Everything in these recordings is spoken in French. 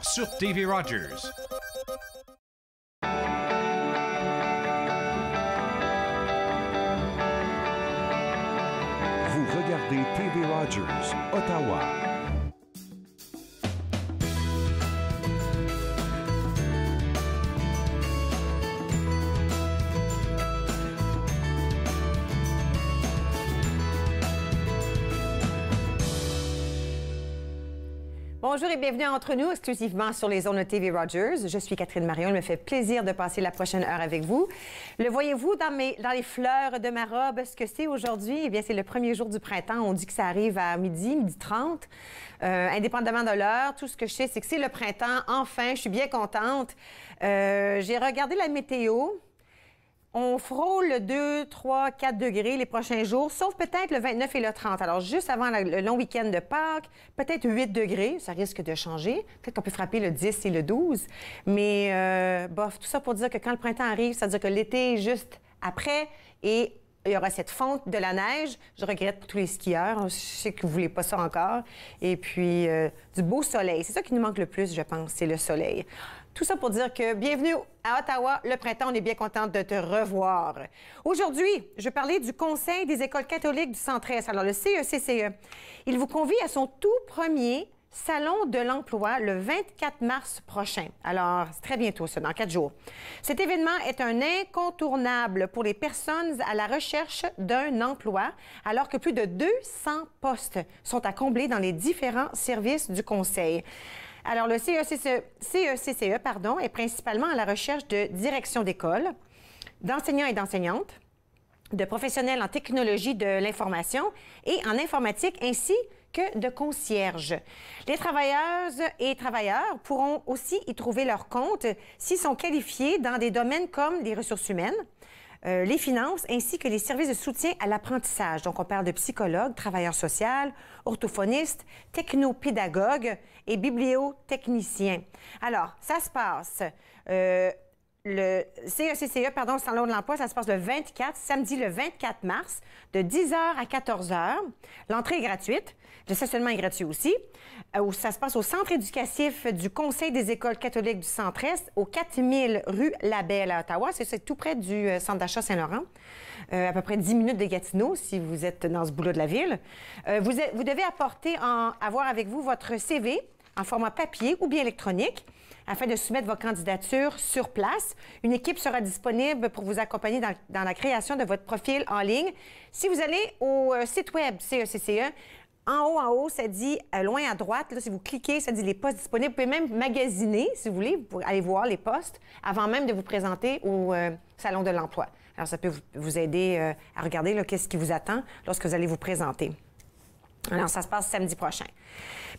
Sur TV Rogers. Vous regardez TV Rogers, Ottawa. Bonjour et bienvenue entre nous, exclusivement sur les ondes de TV Rogers. Je suis Catherine Marion. Il me fait plaisir de passer la prochaine heure avec vous. Le voyez-vous dans les fleurs de ma robe? Ce que c'est aujourd'hui, eh bien, c'est le premier jour du printemps. On dit que ça arrive à midi 30. Indépendamment de l'heure, tout ce que je sais, c'est que c'est le printemps. Enfin, je suis bien contente. J'ai regardé la météo. On frôle 2, 3, 4 degrés les prochains jours, sauf peut-être le 29 et le 30. Alors, juste avant le long week-end de Pâques, peut-être 8 degrés, ça risque de changer. Peut-être qu'on peut frapper le 10 et le 12. Mais, bof, tout ça pour dire que quand le printemps arrive, ça veut dire que l'été est juste après et il y aura cette fonte de la neige. Je regrette pour tous les skieurs. Je sais que vous ne voulez pas ça encore. Et puis, du beau soleil. C'est ça qui nous manque le plus, je pense, c'est le soleil. Tout ça pour dire que bienvenue à Ottawa, le printemps, on est bien contente de te revoir. Aujourd'hui, je vais parler du Conseil des écoles catholiques du Centre-Est, alors le CECCE. Il vous convie à son tout premier Salon de l'emploi le 24 mars prochain. Alors, c'est très bientôt, ça, dans 4 jours. Cet événement est un incontournable pour les personnes à la recherche d'un emploi, alors que plus de 200 postes sont à combler dans les différents services du Conseil. Alors, le CECCE est principalement à la recherche de direction d'école, d'enseignants et d'enseignantes, de professionnels en technologie de l'information et en informatique, ainsi que de concierges. Les travailleuses et travailleurs pourront aussi y trouver leur compte s'ils sont qualifiés dans des domaines comme les ressources humaines, les finances, ainsi que les services de soutien à l'apprentissage. Donc, on parle de psychologues, travailleurs sociaux, orthophonistes, technopédagogues et bibliotechniciens. Alors, ça se passe... le CECCE, le Salon de l'emploi, ça se passe samedi le 24 mars, de 10h à 14h. L'entrée est gratuite. Le stationnement est gratuit aussi. Ça se passe au Centre éducatif du Conseil des écoles catholiques du Centre-Est, au 4000 rue Labelle à Ottawa. C'est tout près du centre d'achat Saint-Laurent. À peu près 10 minutes de Gatineau, si vous êtes dans ce bout-là de la ville. Vous devez avoir avec vous votre CV en format papier ou bien électronique, afin de soumettre vos candidatures sur place. Une équipe sera disponible pour vous accompagner dans la création de votre profil en ligne. Si vous allez au site web CECCE, en haut, ça dit, loin à droite, là, si vous cliquez, ça dit les postes disponibles. Vous pouvez même magasiner, si vous voulez, pour aller voir les postes avant même de vous présenter au Salon de l'emploi. Alors, ça peut vous aider à regarder qu'est-ce qui vous attend lorsque vous allez vous présenter. Alors, ça se passe samedi prochain.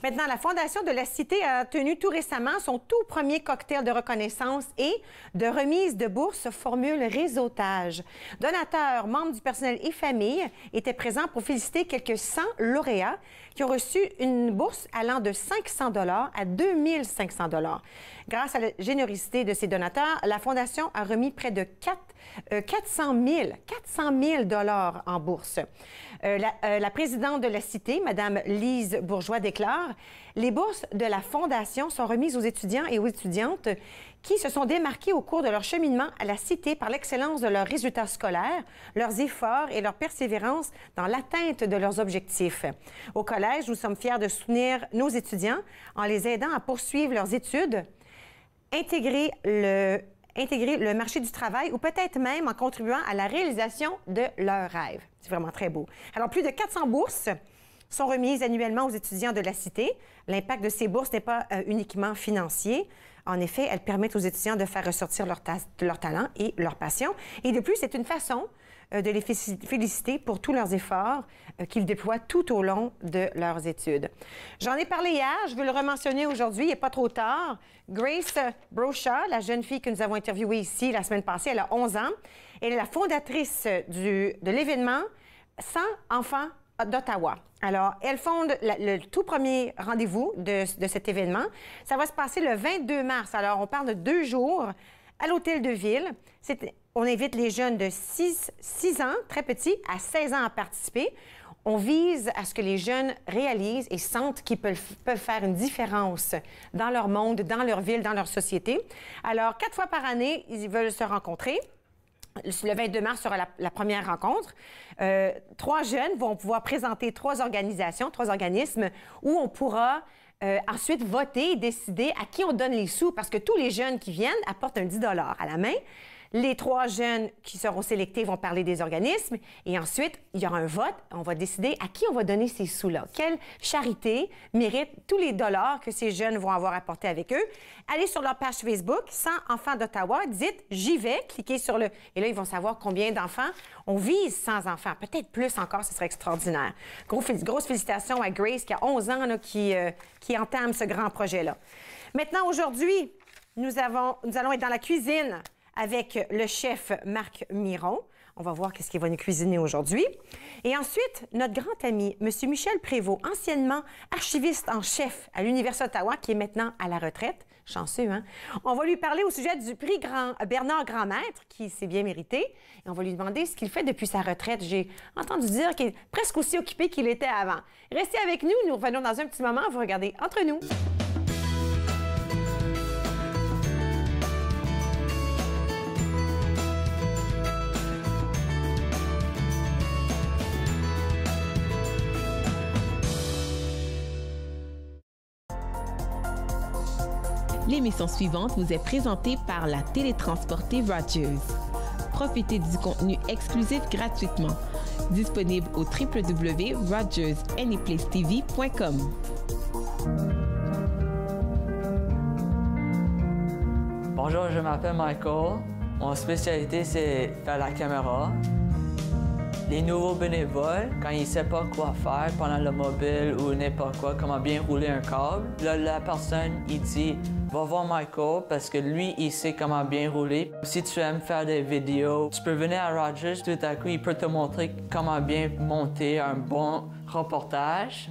Maintenant, la Fondation de la Cité a tenu tout récemment son tout premier cocktail de reconnaissance et de remise de bourse formule réseautage. Donateurs, membres du personnel et familles étaient présents pour féliciter quelques 100 lauréats qui ont reçu une bourse allant de 500 $ à 2500 $. Grâce à la générosité de ces donateurs, la Fondation a remis près de 400 000 $ en bourse. La présidente de la Cité, Mme Lise Bourgeois, déclare « Les bourses de la Fondation sont remises aux étudiants et aux étudiantes qui se sont démarqués au cours de leur cheminement à la Cité par l'excellence de leurs résultats scolaires, leurs efforts et leur persévérance dans l'atteinte de leurs objectifs. Au collège, nous sommes fiers de soutenir nos étudiants en les aidant à poursuivre leurs études, intégrer le marché du travail ou peut-être même en contribuant à la réalisation de leurs rêves. » C'est vraiment très beau. Alors, plus de 400 bourses sont remises annuellement aux étudiants de la Cité. L'impact de ces bourses n'est pas uniquement financier. En effet, elles permettent aux étudiants de faire ressortir leur talent et leur passion. Et de plus, c'est une façon de les féliciter pour tous leurs efforts qu'ils déploient tout au long de leurs études. J'en ai parlé hier, je veux le rementionner aujourd'hui, il n'est pas trop tard. Grace Brocha, la jeune fille que nous avons interviewée ici la semaine passée, elle a 11 ans. Elle est la fondatrice de l'événement 100 enfants d'Ottawa. Alors, elle fonde le tout premier rendez-vous de cet événement. Ça va se passer le 22 mars. Alors, on parle de 2 jours à l'Hôtel de Ville. On invite les jeunes de 6 ans, très petits, à 16 ans à participer. on vise à ce que les jeunes réalisent et sentent qu'ils peuvent faire une différence dans leur monde, dans leur ville, dans leur société. Alors, 4 fois par année, ils veulent se rencontrer. Le 22 mars sera la première rencontre. 3 jeunes vont pouvoir présenter 3 organisations, 3 organismes où on pourra ensuite voter et décider à qui on donne les sous parce que tous les jeunes qui viennent apportent un 10 $ à la main. Les 3 jeunes qui seront sélectés vont parler des organismes et ensuite, il y aura un vote. On va décider à qui on va donner ces sous-là. Quelle charité mérite tous les dollars que ces jeunes vont avoir apportés avec eux. Allez sur leur page Facebook, 100 enfants d'Ottawa, dites « J'y vais », cliquez sur le... Et là, ils vont savoir combien d'enfants. On vise 100 enfants, peut-être plus encore, ce serait extraordinaire. Grosse félicitations à Grace, qui a 11 ans, là, qui entame ce grand projet-là. Maintenant, aujourd'hui, nous allons être dans la cuisine avec le chef Marc Miron. On va voir qu'est-ce qu'il va nous cuisiner aujourd'hui. Et ensuite, notre grand ami, M. Michel Prévost, anciennement archiviste en chef à l'Université d'Ottawa, qui est maintenant à la retraite. Chanceux, hein? On va lui parler au sujet du prix Bernard Grandmaître, qui s'est bien mérité. Et on va lui demander ce qu'il fait depuis sa retraite. J'ai entendu dire qu'il est presque aussi occupé qu'il était avant. Restez avec nous, nous revenons dans un petit moment. Vous regardez Entre nous. L'émission suivante vous est présentée par la télétransportée Rogers. Profitez du contenu exclusif gratuitement. Disponible au www.rogersanyplacetv.com. Bonjour, je m'appelle Michael. Mon spécialité, c'est faire la caméra. Les nouveaux bénévoles, quand ils ne savent pas quoi faire pendant le mobile ou n'importe quoi, comment bien rouler un câble, là, la personne, il dit « Va voir Michael parce que lui, il sait comment bien rouler. Si tu aimes faire des vidéos, tu peux venir à Rogers, tout à coup, il peut te montrer comment bien monter un bon reportage. »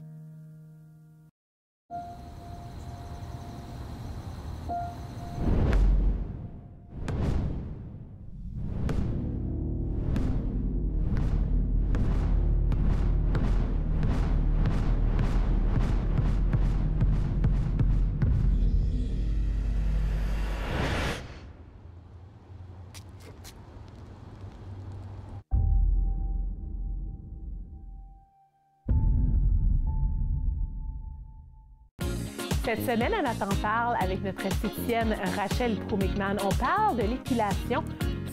Cette semaine, à Nathan parle avec notre esthéticienne Rachel Proumicman. On parle de l'épilation,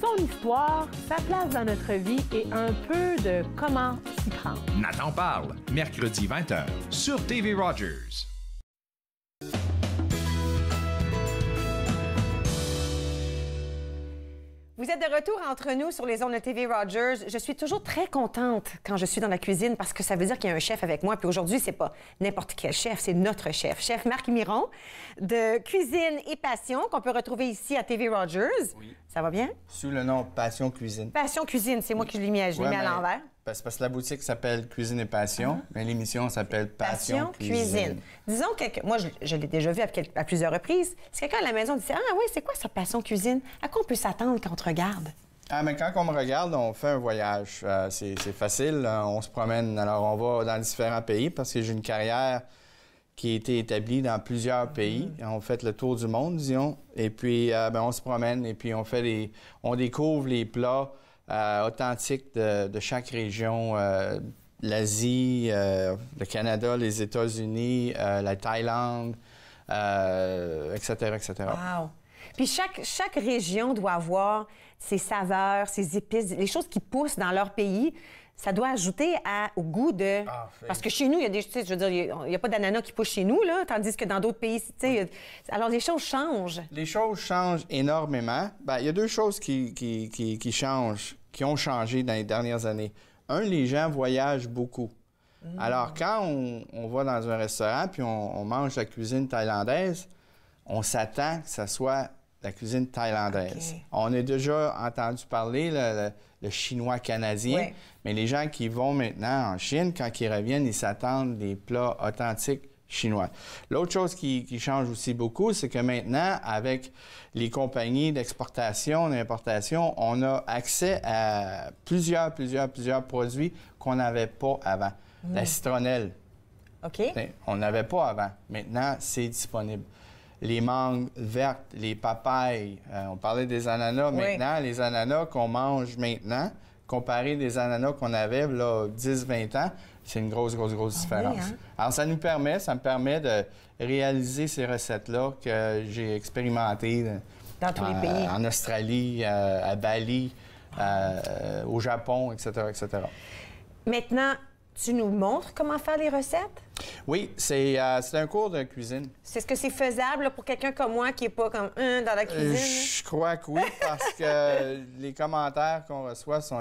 son histoire, sa place dans notre vie et un peu de comment s'y prendre. Nathan parle, mercredi 20h sur TV Rogers. Vous êtes de retour entre nous sur les ondes de TV Rogers. Je suis toujours très contente quand je suis dans la cuisine parce que ça veut dire qu'il y a un chef avec moi. Puis aujourd'hui, c'est pas n'importe quel chef, c'est notre chef. Chef Marc Miron de Cuisine et Passion qu'on peut retrouver ici à TV Rogers. Oui. Ça va bien? Sous le nom Passion Cuisine. Passion Cuisine, c'est moi qui l'ai mis à l'envers. C'est parce que la boutique s'appelle Cuisine et Passion, mais l'émission s'appelle Passion Cuisine. Disons que moi, je l'ai déjà vu à plusieurs reprises. Si quelqu'un à la maison dit « Ah oui, c'est quoi ça, Passion Cuisine? À quoi on peut s'attendre quand on te regarde? » Ah, mais quand on me regarde, on fait un voyage. C'est facile, on se promène. Alors, on va dans différents pays parce que j'ai une carrière qui a été établie dans plusieurs pays. On fait le tour du monde, disons. Et puis, on se promène et puis on découvre les plats authentiques de chaque région. L'Asie, le Canada, les États-Unis, la Thaïlande, etc., etc. Wow! Puis chaque région doit avoir ses saveurs, ses épices, les choses qui poussent dans leur pays. Ça doit ajouter au goût de... Parce que chez nous, il y a des... Tu sais, je veux dire, il n'y a pas d'ananas qui pousse chez nous, là, tandis que dans d'autres pays, tu sais... Alors, les choses changent. Les choses changent énormément. Bien, il y a deux choses qui changent, qui ont changé dans les dernières années. Un, les gens voyagent beaucoup. Alors, quand on va dans un restaurant puis on mange la cuisine thaïlandaise, on s'attend que ça soit la cuisine thaïlandaise. Okay. On a déjà entendu parler le chinois canadien, mais les gens qui vont maintenant en Chine, quand ils reviennent, ils s'attendent des plats authentiques chinois. L'autre chose qui change aussi beaucoup, c'est que maintenant, avec les compagnies d'exportation, d'importation, on a accès à plusieurs produits qu'on n'avait pas avant. La citronnelle. OK. On n'avait pas avant. Maintenant, c'est disponible. Les mangues vertes, les papayes, on parlait des ananas. Oui. Maintenant, les ananas qu'on mange maintenant, comparé des ananas qu'on avait là 10-20 ans, c'est une grosse différence. Oui, hein? Alors, ça me permet de réaliser ces recettes-là que j'ai expérimentées Dans tous les pays. En Australie, à Bali, au Japon, etc., etc. Maintenant, tu nous montres comment faire les recettes? Oui, c'est un cours de cuisine. Est-ce que c'est faisable là, pour quelqu'un comme moi qui n'est pas comme dans la cuisine? Je crois que oui, parce que les commentaires qu'on reçoit sont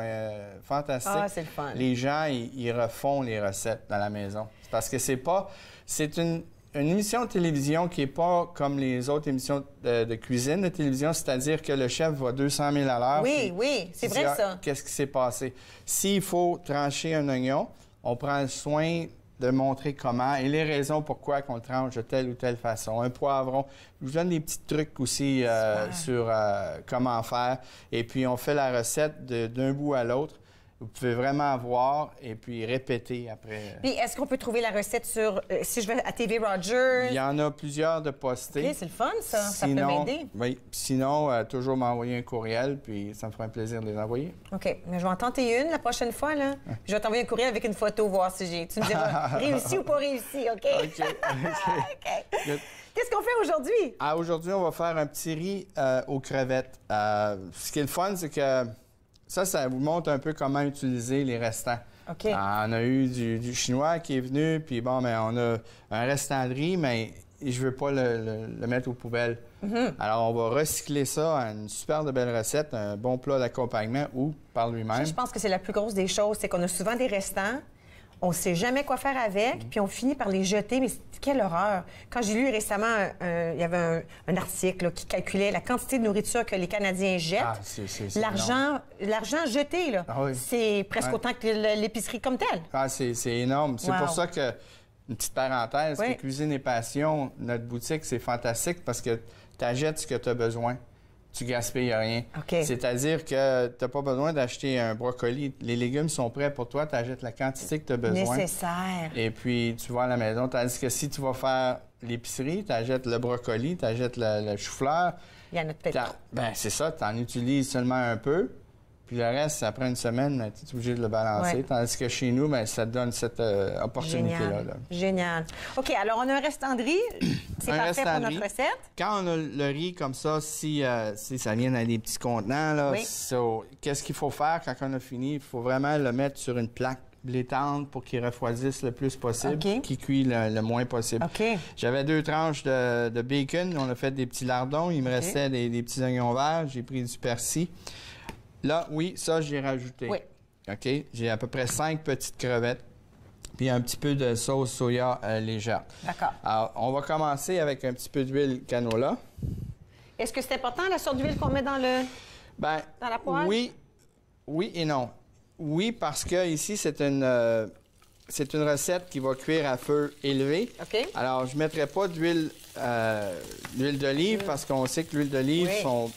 fantastiques. Ah, c'est le fun. Les gens, ils refont les recettes dans la maison. Parce que c'est une émission de télévision qui n'est pas comme les autres émissions de cuisine de télévision, c'est-à-dire que le chef va 200 000 à l'heure. Oui, oui, c'est vrai ça. Qu'est-ce qui s'est passé? S'il faut trancher un oignon, on prend le soin de montrer comment et les raisons pourquoi qu'on le tranche de telle ou telle façon. Un poivron. Je vous donne des petits trucs aussi sur comment faire. Et puis, on fait la recette d'un bout à l'autre. Vous pouvez vraiment voir et puis répéter après. Puis, est-ce qu'on peut trouver la recette sur... si je vais à TV Rogers? Il y en a plusieurs de postés. OK, c'est le fun, ça. Ça peut Sinon, m'aider. oui. Sinon, toujours m'envoyer un courriel, puis ça me ferait un plaisir de les envoyer. OK. Mais je vais en tenter une la prochaine fois, là. Je vais t'envoyer un courriel avec une photo, voir si j'ai... Tu me diras réussi ou pas réussi, OK? OK. OK. Qu'est-ce qu'on fait aujourd'hui? Aujourd'hui, on va faire un petit riz aux crevettes. Ce qui est le fun, c'est que ça vous montre un peu comment utiliser les restants. OK. On a eu du chinois qui est venu, puis bon, mais on a un restant de riz, mais je veux pas le mettre aux poubelles. Alors, on va recycler ça à une super de belle recette, un bon plat d'accompagnement ou par lui-même. Je pense que c'est la plus grosse des choses, c'est qu'on a souvent des restants, on ne sait jamais quoi faire avec, puis on finit par les jeter, mais quelle horreur! Quand j'ai lu récemment, il y avait un article là, qui calculait la quantité de nourriture que les Canadiens jettent. Ah, c'est L'argent jeté, là, Ah oui. c'est presque autant que l'épicerie comme telle. Ah, c'est énorme. C'est Wow. pour ça que, une petite parenthèse, Oui. que Cuisine et Passion, notre boutique, c'est fantastique parce que tu achètes ce que tu as besoin. Tu gaspilles rien. OK. C'est-à-dire que tu n'as pas besoin d'acheter un brocoli. Les légumes sont prêts pour toi. Tu achètes la quantité que tu as besoin. Nécessaire. Et puis, tu vas à la maison. Tandis que si tu vas faire l'épicerie, tu achètes le brocoli, tu achètes le chou-fleur. Il y en a peut-être trop. Ben, c'est ça. Tu en utilises seulement un peu. Puis le reste, après une semaine, tu es obligé de le balancer. Ouais. Tandis que chez nous, ben, ça te donne cette opportunité-là. là. Génial. OK, alors on a un restant de riz. C'est Un parfait restant pour de notre riz. recette. Quand on a le riz comme ça, si ça vient dans des petits contenants, là, Oui. qu'est-ce qu'il faut faire quand on a fini? Il faut vraiment le mettre sur une plaque blétante pour qu'il refroidisse le plus possible, OK. qu'il cuit le moins possible. OK. J'avais 2 tranches de bacon. On a fait des petits lardons. Il me restait des petits oignons verts. J'ai pris du persil. Là, oui, ça, j'ai rajouté. Oui. OK? J'ai à peu près 5 petites crevettes. Puis un petit peu de sauce soya légère. D'accord. Alors, on va commencer avec un petit peu d'huile canola. Est-ce que c'est important, la sorte d'huile qu'on met dans le... Ben, Dans la poêle? Oui et non. Oui, parce que ici, c'est une recette qui va cuire à feu élevé. OK. Alors, je ne mettrai pas d'huile d'olive parce qu'on sait que l'huile d'olive, Oui.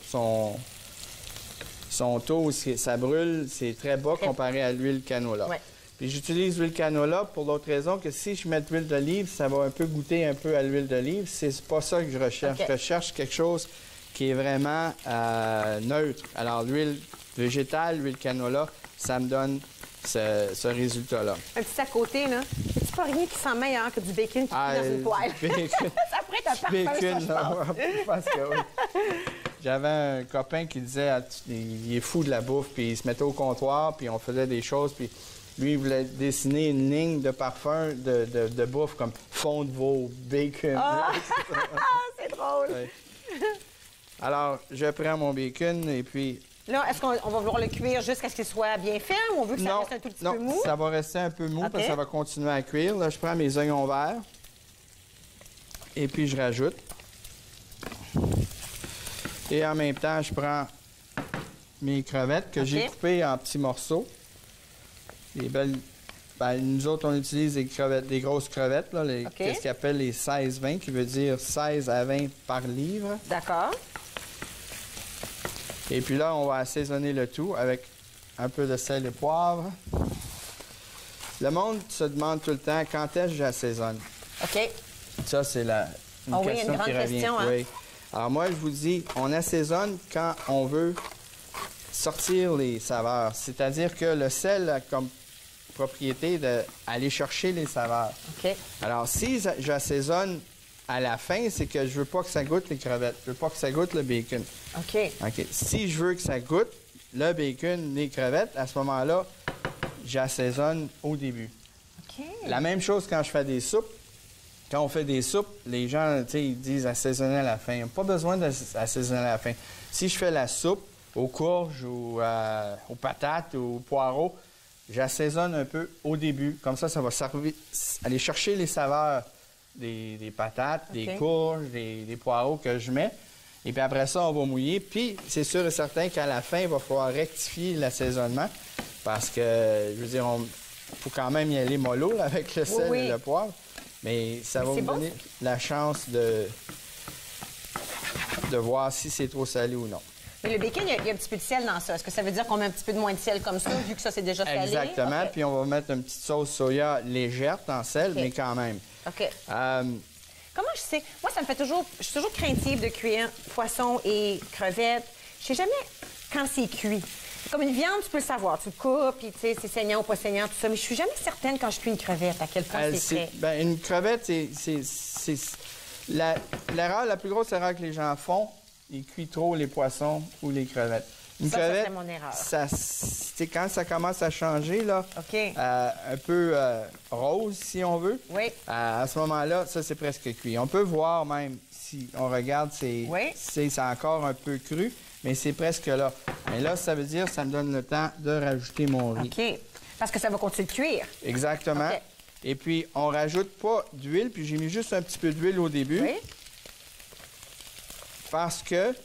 son taux, ça brûle, c'est très bas comparé à l'huile canola. Ouais. Puis j'utilise l'huile canola pour l'autre raison que si je mets de l'huile d'olive, ça va un peu goûter un peu à l'huile d'olive. C'est pas ça que je recherche. OK. Je recherche quelque chose qui est vraiment neutre. Alors, l'huile végétale, l'huile canola, ça me donne ce résultat-là. Un petit à côté, là. C'est pas rien qui sent meilleur que du bacon qui cuit dans une poêle. bacon. Ça pourrait être un parfum, ça, Bacon, je là, pense. ouais, je pense que oui. J'avais un copain qui disait il est fou de la bouffe, puis il se mettait au comptoir, puis on faisait des choses, puis lui, il voulait dessiner une ligne de parfum de bouffe comme fond de veau, bacon. Ah, c'est drôle. Ouais. Alors, je prends mon bacon et puis... Là, est-ce qu'on va vouloir le cuire jusqu'à ce qu'il soit bien ferme ou on veut que ça reste un tout petit peu mou? Ça va rester un peu mou OK. parce que ça va continuer à cuire. Là, je prends mes oignons verts et puis je rajoute. Et en même temps, je prends mes crevettes que j'ai coupées en petits morceaux. Les belles... Ben, nous autres, on utilise des grosses crevettes, là, qu'est-ce qu'ils appellent les 16-20, qui veut dire 16 à 20 par livre. D'accord. Et puis là, on va assaisonner le tout avec un peu de sel et poivre. Le monde se demande tout le temps quand est-ce que j'assaisonne. OK. Ça, c'est une question grande qui revient. question, hein? Oui. Alors moi, je vous dis, on assaisonne quand on veut sortir les saveurs. C'est-à-dire que le sel a comme propriété d'aller chercher les saveurs. OK. Alors, si j'assaisonne à la fin, c'est que je veux pas que ça goûte les crevettes. Je veux pas que ça goûte le bacon. OK. OK. Si je veux que ça goûte le bacon, les crevettes, à ce moment-là, j'assaisonne au début. OK. La même chose quand je fais des soupes. Quand on fait des soupes, les gens, tu sais, ils disent assaisonner à la fin. Ils n'ont pas besoin d'assaisonner à la fin. Si je fais la soupe aux courges ou aux patates ou aux poireaux, j'assaisonne un peu au début. Comme ça va servir, aller chercher les saveurs des patates, des courges, des poireaux que je mets. Et puis après ça, on va mouiller. Puis c'est sûr et certain qu'à la fin, il va falloir rectifier l'assaisonnement parce que, je veux dire, il faut quand même y aller mollo là, avec le sel et le poivre. Mais ça va vous donner la chance de voir si c'est trop salé ou non. Mais le bacon, il y a un petit peu de sel dans ça. Est-ce que ça veut dire qu'on met un petit peu de moins de sel comme ça, vu que ça, c'est déjà salé? Exactement. Puis on va mettre une petite sauce soya légère en sel, mais quand même. OK. Comment je sais? Moi, ça me fait toujours... Je suis toujours craintive de cuire poisson et crevettes. Je sais jamais quand c'est cuit. Comme une viande, tu peux le savoir. Tu le coupes, puis tu sais, c'est saignant ou pas saignant, tout ça. Mais je suis jamais certaine quand je cuis une crevette à quel point c'est frais. Ben, une crevette, c'est... L'erreur, la plus grosse erreur que les gens font, ils cuisent trop les poissons ou les crevettes. Une crevette, c'est mon erreur. Quand ça commence à changer, là, un peu rose, si on veut, à ce moment-là, ça, c'est presque cuit. On peut voir même, si on regarde, c'est encore un peu cru, mais c'est presque là. Mais là, ça veut dire que ça me donne le temps de rajouter mon riz. OK. Parce que ça va continuer de cuire. Exactement. Okay. Et puis, on rajoute pas d'huile, puis j'ai mis juste un petit peu d'huile au début. Oui. Parce que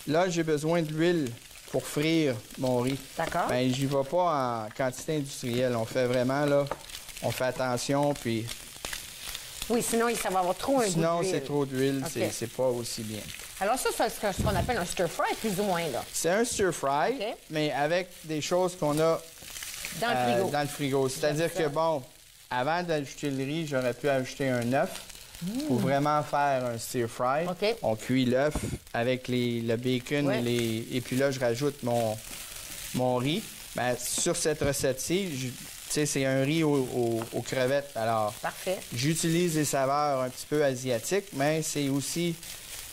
là, j'ai besoin d'huile pour frire mon riz. D'accord. Bien, j'y vais pas en quantité industrielle. On fait vraiment, là, on fait attention, puis... Oui, sinon, ça va avoir trop un goût d'huile. Sinon, c'est trop d'huile, c'est pas aussi bien. Alors ça, c'est ce qu'on appelle un stir-fry, plus ou moins, là. C'est un stir-fry, mais avec des choses qu'on a dans le frigo. C'est-à-dire que, bon, avant d'ajouter le riz, j'aurais pu ajouter un œuf. Pour vraiment faire un stir-fry, on cuit l'œuf avec le bacon et puis là, je rajoute mon riz. Bien, sur cette recette-ci, c'est un riz aux crevettes. Alors, j'utilise des saveurs un petit peu asiatiques, mais c'est aussi,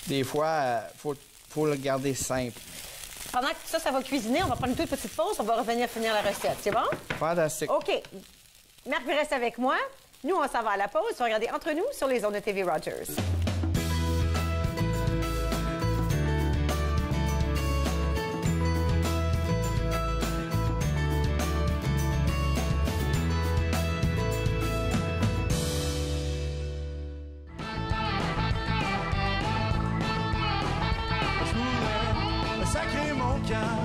des fois, faut le garder simple. Pendant que ça va cuisiner, on va prendre une toute petite pause. On va revenir finir la recette. C'est bon? Fantastique. OK. Marc reste avec moi. Nous, on s'en va à la pause. On va regarder entre nous sur les ondes de TV Rogers. Je voulais sacrer mon camp,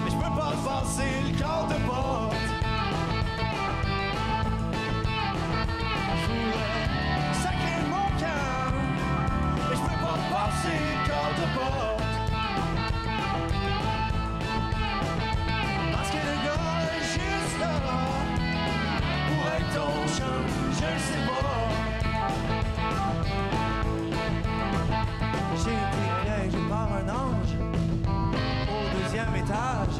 mais je peux pas passer le quart de porte. Parce que le gars est juste là pour être ton chum, je le sais pas. J'ai été piégé par un ange au 2e étage.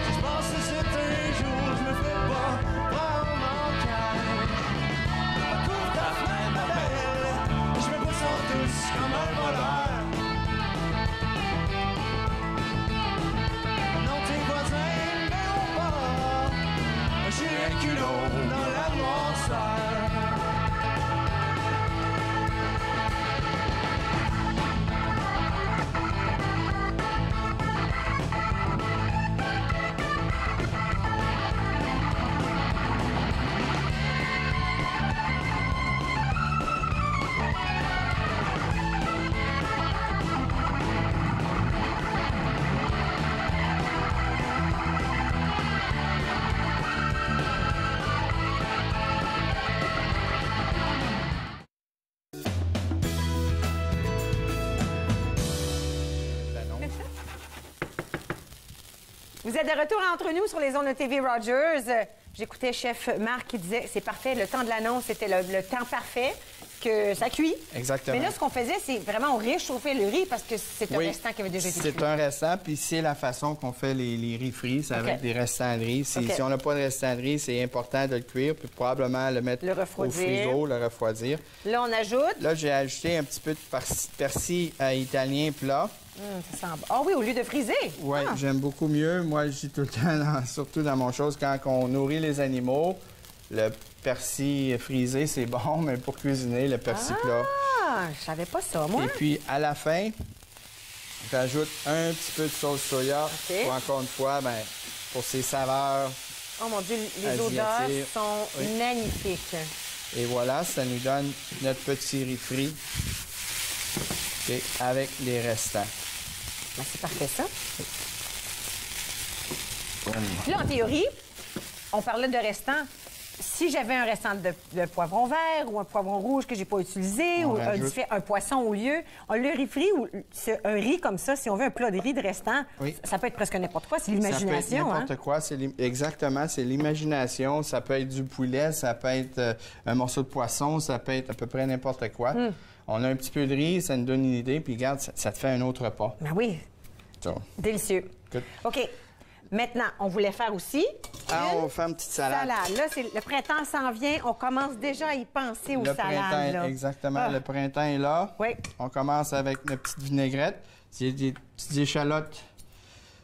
Si je pense que c'est un jour, je me fais pas prendre mon cage. Couvre ta fenêtre, ma belle, je me pousse en douce comme un voleur. J'ai un culot dans la noirceur. Vous êtes de retour entre nous sur les ondes de TV Rogers. J'écoutais chef Marc qui disait c'est parfait, le temps de l'annonce, c'était le temps parfait, que ça cuit. Exactement. Mais là, ce qu'on faisait, c'est vraiment on réchauffait le riz parce que c'est un restant qui avait déjà été cuit. C'est un restant, puis c'est la façon qu'on fait les riz frits, c'est avec des restants de riz. Si on n'a pas de restant de riz, c'est important de le cuire, puis probablement le mettre au frigo, le refroidir. Là, on ajoute... Là, j'ai ajouté un petit peu de persil italien plat. Ça sent bon. Ah oui, au lieu de friser. Oui, j'aime beaucoup mieux. Moi, je dis tout le temps, surtout dans mon chose, quand on nourrit les animaux, le persil frisé, c'est bon, mais pour cuisiner, le persil plat. Ah, je savais pas ça, moi. Et puis, à la fin, j'ajoute un petit peu de sauce soya. Pour, encore une fois, ben, pour ses saveurs. Oh mon Dieu, les odeurs sont magnifiques. Et voilà, ça nous donne notre petit riz frit avec les restants. Ben, c'est parfait, ça. Puis là, en théorie, on parlait de restants. Si j'avais un restant de poivron vert ou un poivron rouge que j'ai pas utilisé ou un poisson au lieu, le riz frit ou un riz comme ça, si on veut un plat de riz de restant, ça peut être presque n'importe quoi. C'est l'imagination. Ça peut être n'importe quoi. Exactement, c'est l'imagination. Ça peut être du poulet, ça peut être un morceau de poisson, ça peut être à peu près n'importe quoi. On a un petit peu de riz, ça nous donne une idée, puis regarde, ça te fait un autre repas. Ben oui. Délicieux. Good. OK. Maintenant, on voulait faire aussi on fait une petite salade. Là, le printemps s'en vient. On commence déjà à y penser aux salades. Là. Exactement. Le printemps est là. Oui. On commence avec notre petite vinaigrette. C'est des petites échalotes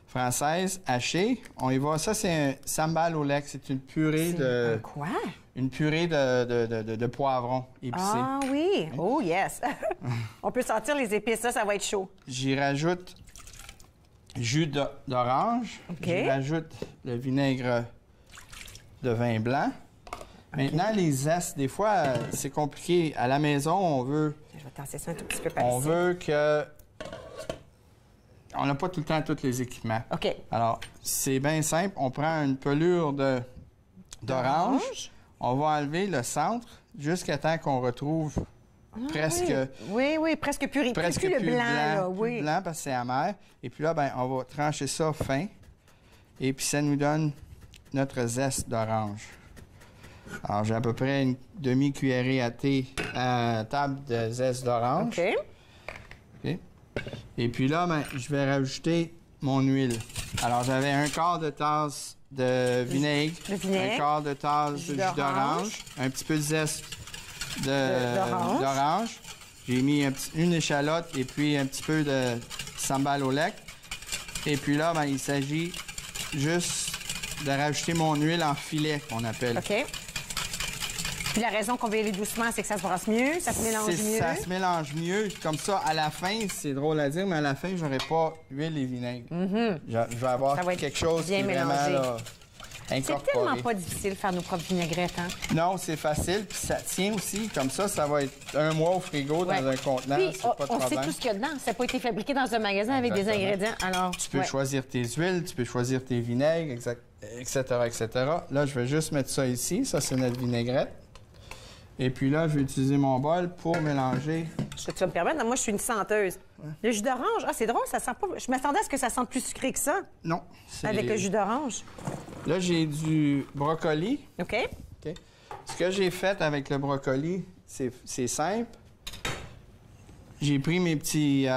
françaises hachées. On y va. Ça, c'est un sambal au lait. C'est une purée de... Quoi? Une purée de poivrons épicés. Ah oui. Oh yes. On peut sentir les épices. Ça va être chaud. J'y rajoute jus d'orange. J'y rajoute le vinaigre de vin blanc. Maintenant, les zestes, des fois, c'est compliqué. À la maison, on veut... Je vais tasser ça un tout petit peu par On ici. veut que... On n'a pas tout le temps tous les équipements. OK. Alors, c'est bien simple. On prend une pelure d'orange. On va enlever le centre jusqu'à temps qu'on retrouve presque... Oui, presque puré. Presque plus le plus blanc, là, plus blanc parce que c'est amer. Et puis là, ben, on va trancher ça fin. Et puis ça nous donne notre zeste d'orange. Alors, j'ai à peu près une demi-cuillerée à thé à table de zeste d'orange. OK. Et puis là, ben, je vais rajouter mon huile. Alors, j'avais un quart de tasse de vinaigre, un quart de tasse de jus d'orange, un petit peu de zeste d'orange. J'ai mis une échalote et puis un petit peu de sambal au lait. Et puis là, ben, il s'agit juste de rajouter mon huile en filet, qu'on appelle. OK. Puis la raison qu'on veut aller doucement, c'est que ça se brasse mieux, ça se mélange mieux. Ça se mélange mieux. Comme ça, à la fin, c'est drôle à dire, mais à la fin, j'aurai pas huile et vinaigre. Je vais avoir quelque chose qui est vraiment là, incorporé. C'est tellement pas difficile de faire nos propres vinaigrettes, hein? Non, c'est facile. Puis ça tient aussi. Comme ça va être un mois au frigo dans un contenant. C'est pas de problème. On sait tout ce qu'il y a dedans. Ça n'a pas été fabriqué dans un magasin avec des ingrédients. Alors, tu peux choisir tes huiles, tu peux choisir tes vinaigres, etc., etc. Là, je vais juste mettre ça ici. Ça, c'est notre vinaigrette. Et puis là, je vais utiliser mon bol pour mélanger. Tu vas me permettre? Moi, je suis une senteuse. Le jus d'orange, c'est drôle, ça sent pas... Je m'attendais à ce que ça sente plus sucré que ça. Non. Avec le jus d'orange. Là, j'ai du brocoli. OK. Ce que j'ai fait avec le brocoli, c'est simple. J'ai pris mes petits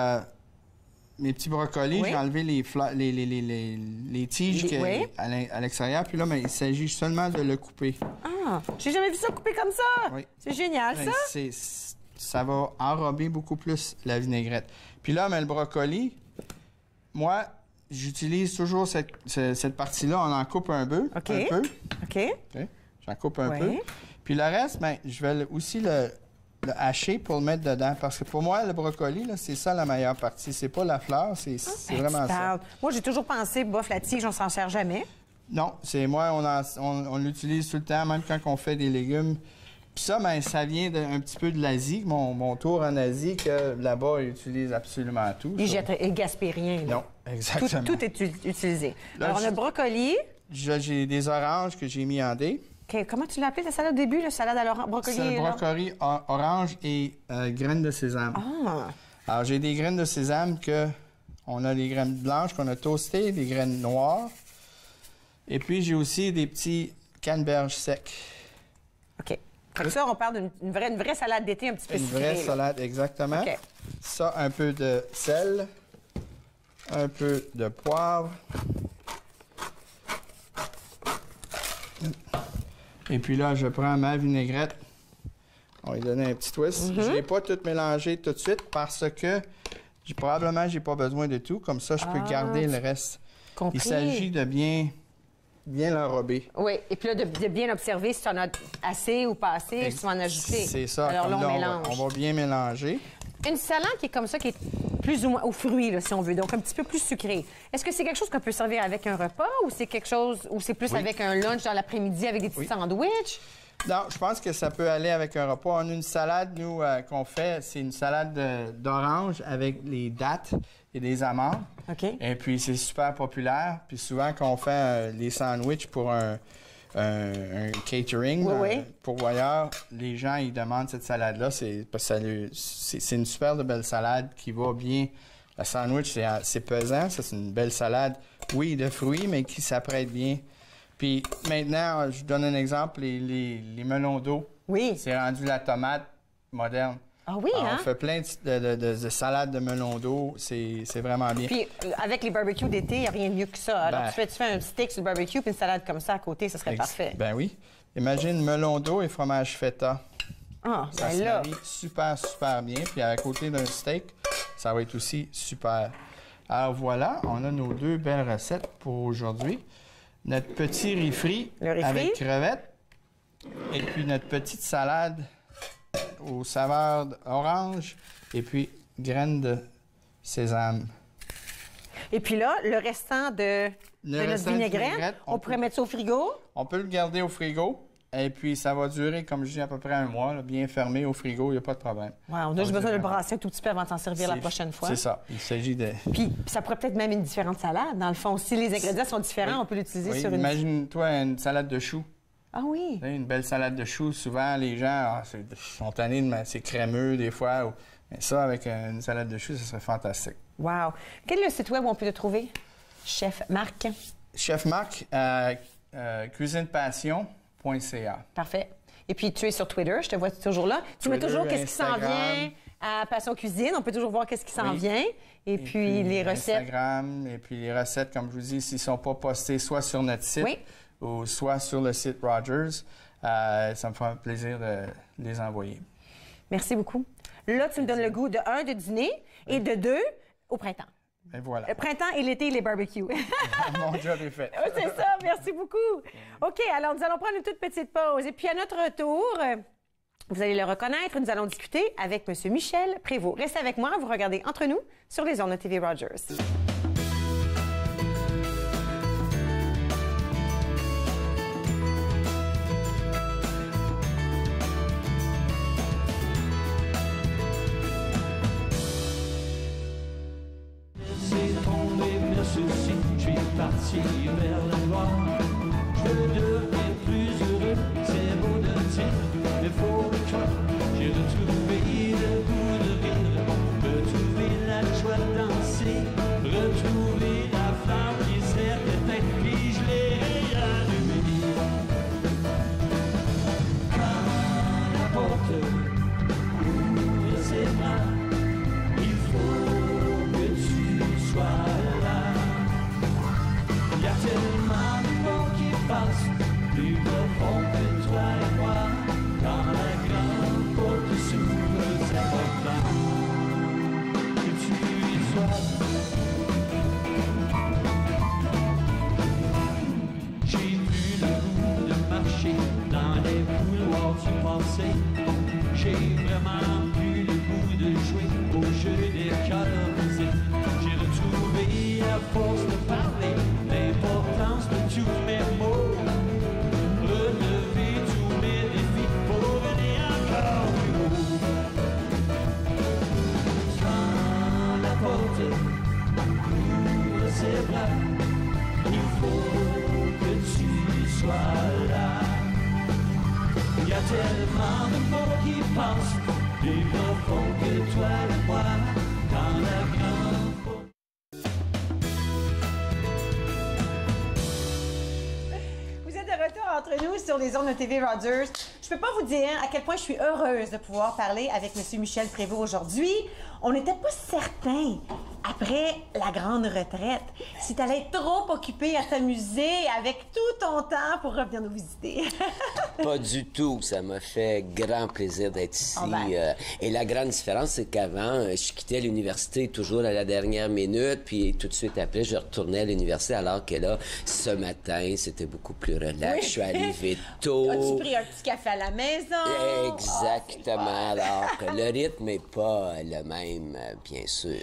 brocolis, j'ai enlevé les tiges à l'extérieur. Puis là, ben, il s'agit seulement de le couper. Ah! J'ai jamais vu ça couper comme ça! Oui. C'est génial, ben, ça! Ça va enrober beaucoup plus la vinaigrette. Puis là, ben, le brocoli, moi, j'utilise toujours cette partie-là. On en coupe un peu. OK. Un peu. OK. J'en coupe un peu. Puis le reste, ben, je vais aussi le hacher pour le mettre dedans. Parce que pour moi, le brocoli, c'est ça la meilleure partie. C'est pas la fleur, c'est vraiment ça. Moi, j'ai toujours pensé, bof, la tige, on s'en sert jamais. Non, c'est moi, on l'utilise tout le temps, même quand on fait des légumes. Puis ça, ben, ça vient un petit peu de l'Asie, mon tour en Asie, que là-bas, ils utilisent absolument tout. Ils gaspillent rien. Là. Non, exactement. Tout est utilisé. Là, alors, on a le brocoli. J'ai des oranges que j'ai mis en dés. OK. Comment tu l'as appelé, la salade au début, la salade à l'orange? Brocoli. C'est le brocoli orange et graines de sésame. Ah! Alors, j'ai des graines de sésame on a les graines blanches qu'on a toastées, des graines noires. Et puis, j'ai aussi des petits canneberge sec. OK. Fait que ça, on parle d'une vraie salade d'été un petit peu Une sucrée. vraie là. salade, exactement. OK. Ça, un peu de sel, un peu de poivre. Et puis là, je prends ma vinaigrette. On va lui donner un petit twist. Je ne l'ai pas tout mélangé tout de suite parce que probablement, je n'ai pas besoin de tout. Comme ça, je peux garder le reste. Compris. Il s'agit de bien l'enrober. Oui, et puis là, de bien observer si tu en as assez ou pas assez, si tu vas en ajouter. C'est ça. Alors Comme là, on là, mélange. on va bien mélanger. Une salade qui est comme ça, qui est plus ou moins aux fruits, là, si on veut, donc un petit peu plus sucré. Est-ce que c'est quelque chose qu'on peut servir avec un repas ou c'est quelque chose où c'est plus avec un lunch dans l'après-midi avec des petits sandwichs? Non, je pense que ça peut aller avec un repas. On a une salade, nous, qu'on fait. C'est une salade d'orange avec les dattes et des amandes. OK. Et puis, c'est super populaire. Puis souvent, quand on fait les sandwichs pour un catering, pourvoyeur, les gens, ils demandent cette salade-là. C'est une super de belle salade qui va bien. Le sandwich, c'est pesant. Ça, c'est une belle salade, oui, de fruits, mais qui s'apprête bien. Puis maintenant, je donne un exemple, les melons d'eau. Oui. C'est rendu la tomate moderne. Ah oui, Alors, hein? on fait plein de salades de melons d'eau. C'est vraiment bien. Puis avec les barbecues d'été, il n'y a rien de mieux que ça. Alors, Ben. tu fais un steak sur le barbecue puis une salade comme ça à côté, ça serait parfait. Ben oui. Imagine melon d'eau et fromage feta. Ah, Ça ben se là. marie super, super bien. Puis à côté d'un steak, ça va être aussi super. Alors voilà, on a nos deux belles recettes pour aujourd'hui. Notre petit riz frit Le riz avec frit. crevettes. Et puis notre petite salade aux saveurs orange. Et puis graines de sésame. Et puis là, le restant de notre restant de vinaigrette, on pourrait mettre ça au frigo. On peut le garder au frigo. Et puis, ça va durer, comme je dis, à peu près un mois, là, bien fermé au frigo, il n'y a pas de problème. Ouais, on a juste besoin de le brasser un tout petit peu avant de t'en servir la C'est- prochaine fois. C'est ça. Il s'agit de... Puis ça pourrait peut-être même une différente salade. Dans le fond, si les ingrédients sont différents, Oui. on peut l'utiliser Oui, sur une... imagine-toi une salade de choux. Ah oui! Tu sais, une belle salade de choux, souvent, les gens sont tannés, c'est crémeux des fois. Mais ça, avec une salade de choux, ça serait fantastique. Wow! Quel est le site web où on peut le trouver? Chef Marc. Chef Marc, cuisinepassion.ca. Parfait. Et puis, tu es sur Twitter, je te vois toujours là. Tu mets Twitter, toujours qu'est-ce qui s'en Instagram. vient à Passion Cuisine. On peut toujours voir qu'est-ce qui s'en Oui. vient. Et puis, les recettes. Instagram, et puis les recettes, comme je vous dis, s'ils ne sont pas postés soit sur notre site Oui. ou soit sur le site Rogers, ça me fera plaisir de les envoyer. Merci beaucoup. Là, tu me donnes le goût de de dîner et de 2 au printemps. Et voilà. Le printemps et l'été, les barbecues. Mon job est fait. Oui, c'est ça. Merci beaucoup. OK, alors nous allons prendre une toute petite pause. Et puis à notre retour, vous allez le reconnaître, nous allons discuter avec M. Michel Prévost. Restez avec moi, vous regardez Entre nous sur les ondes de TV Rogers. C'est tombé, mais ceci, je suis parti vers le noir. Je veux devenir plus heureux, c'est beau de dire, mais faut le croire. J'ai retrouvé le goût de rire, retrouvé la joie de danser, retrouvé la flamme qui s'est éteinte, puis je l'ai réallumée. Quand la porte ouvre ses bras, il faut que tu sois là. Il y a tellement de monde qui passe, plus profond que toi et moi. Quand la grande porte s'ouvre, c'est important que tu y sois. J'ai plus le goût de marcher dans les couloirs du passé. J'ai vraiment plus le goût de jouer au jeu des colorisés. J'ai retrouvé à force de parler l'importance de tous mes mots. Relever tous mes défis pour aller encore plus haut. Quand la porte ouvre ses bras, il faut que tu sois là. Il y a tellement de mots qui pensent plus profond que toi et moi. Quand la grande porte... Vous êtes de retour entre nous sur les ondes de TV Rogers. Je peux pas vous dire à quel point je suis heureuse de pouvoir parler avec M. Michel Prévost aujourd'hui. On n'était pas certain, après la grande retraite, si tu allais être trop occupé à t'amuser avec tout ton temps pour revenir nous visiter. Pas du tout. Ça m'a fait grand plaisir d'être ici. Oh ben. Et la grande différence, c'est qu'avant, je quittais l'université toujours à la dernière minute, puis tout de suite après, je retournais à l'université, alors que là, ce matin, c'était beaucoup plus relax. Oui. Je suis arrivé tôt. As-tu pris un petit café à la maison? Exactement. Alors que le rythme n'est pas le même, bien sûr.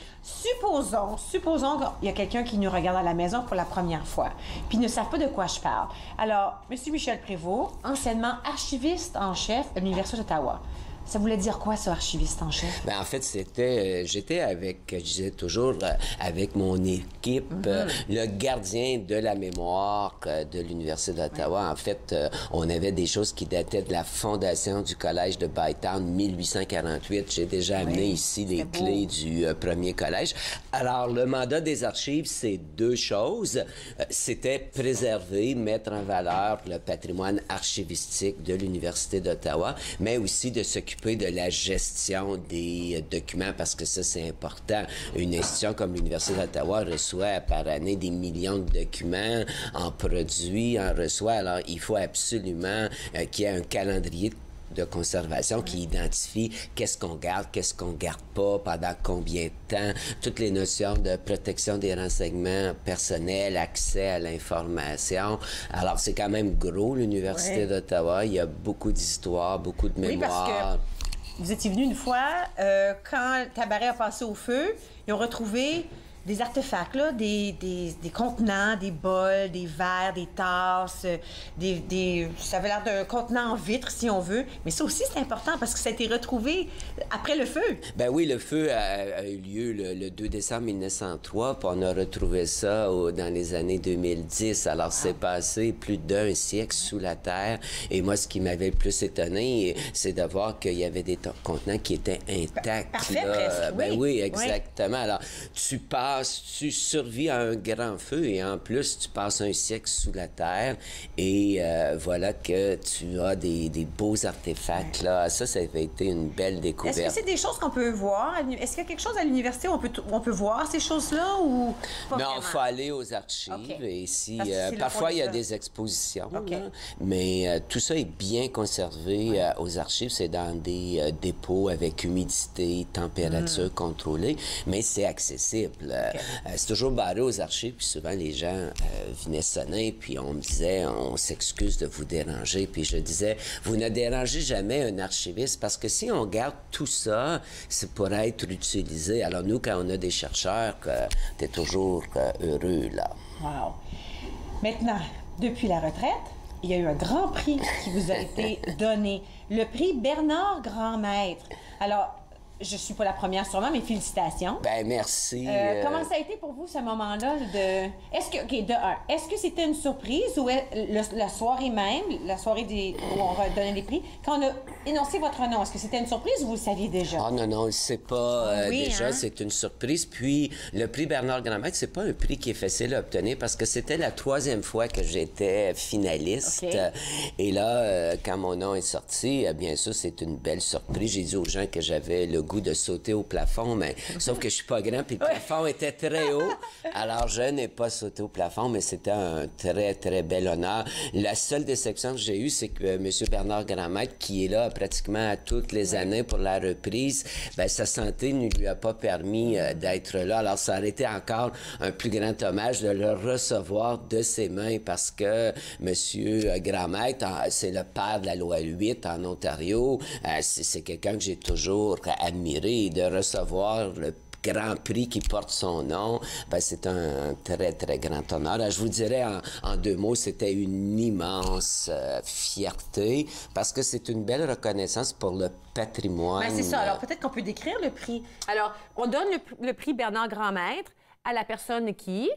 Supposons qu'il y a quelqu'un qui nous regarde à la maison pour la première fois, puis ils ne savent pas de quoi je parle. Alors, M. Michel Prévost, anciennement archiviste en chef à l'Université d'Ottawa. Ça voulait dire quoi, ça, archiviste en chef? Ben, en fait, j'étais avec, je disais toujours, avec mon équipe, le gardien de la mémoire de l'Université d'Ottawa. En fait, on avait des choses qui dataient de la fondation du collège de Bytown, 1848. J'ai déjà amené ici les clés du premier collège. Alors, le mandat des archives, c'est deux choses. C'était préserver, mettre en valeur le patrimoine archivistique de l'Université d'Ottawa, mais aussi de s'occuper de la gestion des documents, parce que ça, c'est important. Une institution comme l'Université d'Ottawa reçoit par année des millions de documents en produit, en reçoit. Alors, il faut absolument qu'il y ait un calendrier de conservation qui identifie qu'est-ce qu'on garde pas, pendant combien de temps, toutes les notions de protection des renseignements personnels, accès à l'information. Alors, c'est quand même gros, l'Université d'Ottawa. Il y a beaucoup d'histoires, beaucoup de mémoire. Oui, parce que vous étiez venu une fois, quand le cabaret a passé au feu, ils ont retrouvé des artefacts, là, des contenants, des bols, des verres, des tasses, ça avait l'air d'un contenant en vitre, si on veut. Mais ça aussi, c'est important parce que ça a été retrouvé après le feu. Ben oui, le feu a eu lieu le 2 décembre 1903, puis on a retrouvé ça dans les années 2010. Alors, c'est passé plus d'un siècle sous la terre. Et moi, ce qui m'avait le plus étonné, c'est de voir qu'il y avait des contenants qui étaient intacts. Parfait, là. presque, Ben oui, exactement. Alors, tu survis à un grand feu et en plus, tu passes un siècle sous la terre et voilà que tu as des beaux artefacts, là. Ça avait été une belle découverte. Est-ce que c'est des choses qu'on peut voir? Est-ce qu'il y a quelque chose à l'université où on peut voir ces choses-là ou pas? Non, vraiment? il faut aller aux archives. Okay. Et si, Parce que parfois, il y a des expositions, Okay. là, mais tout ça est bien conservé aux archives. C'est dans des dépôts avec humidité, température contrôlée, mais c'est accessible. C'est toujours barré aux archives, puis souvent les gens venaient sonner, puis on me disait, on s'excuse de vous déranger, puis je disais, vous ne dérangez jamais un archiviste, parce que si on garde tout ça, c'est pour être utilisé. Alors nous, quand on a des chercheurs, t'es toujours heureux, là. Wow. Maintenant, depuis la retraite, il y a eu un grand prix qui vous a été donné, le prix Bernard Grandmaître. Alors, je suis pas la première sûrement, mais félicitations. Ben merci. Comment ça a été pour vous, ce moment-là de... Est-ce que c'était une surprise ou la soirée même, la soirée où on redonnait les prix, quand on a énoncé votre nom, est-ce que c'était une surprise ou vous le saviez déjà? Ah non, on le sait pas déjà, hein? c'est une surprise. Puis le prix Bernard Grandmaître, c'est pas un prix qui est facile à obtenir parce que c'était la 3e fois que j'étais finaliste. Okay. Et là, quand mon nom est sorti, bien sûr, c'est une belle surprise. J'ai dit aux gens que j'avais le goût de sauter au plafond, mais sauf que je suis pas grand, puis le plafond était très haut. Alors, je n'ai pas sauté au plafond, mais c'était un très, très bel honneur. La seule déception que j'ai eue, c'est que M. Bernard Grandmaître, qui est là pratiquement à toutes les années pour la reprise, ben, sa santé ne lui a pas permis d'être là. Alors, ça aurait été encore un plus grand hommage de le recevoir de ses mains parce que M. Grandmaître, c'est le père de la loi 8 en Ontario. C'est quelqu'un que j'ai toujours admiré et de recevoir le grand prix qui porte son nom, ben, c'est un très, très grand honneur. Je vous dirais en 2 mots, c'était une immense fierté parce que c'est une belle reconnaissance pour le patrimoine. Ben, c'est ça. Alors, peut-être qu'on peut décrire le prix. Alors, on donne le prix Bernard Grandmaître à la personne qui...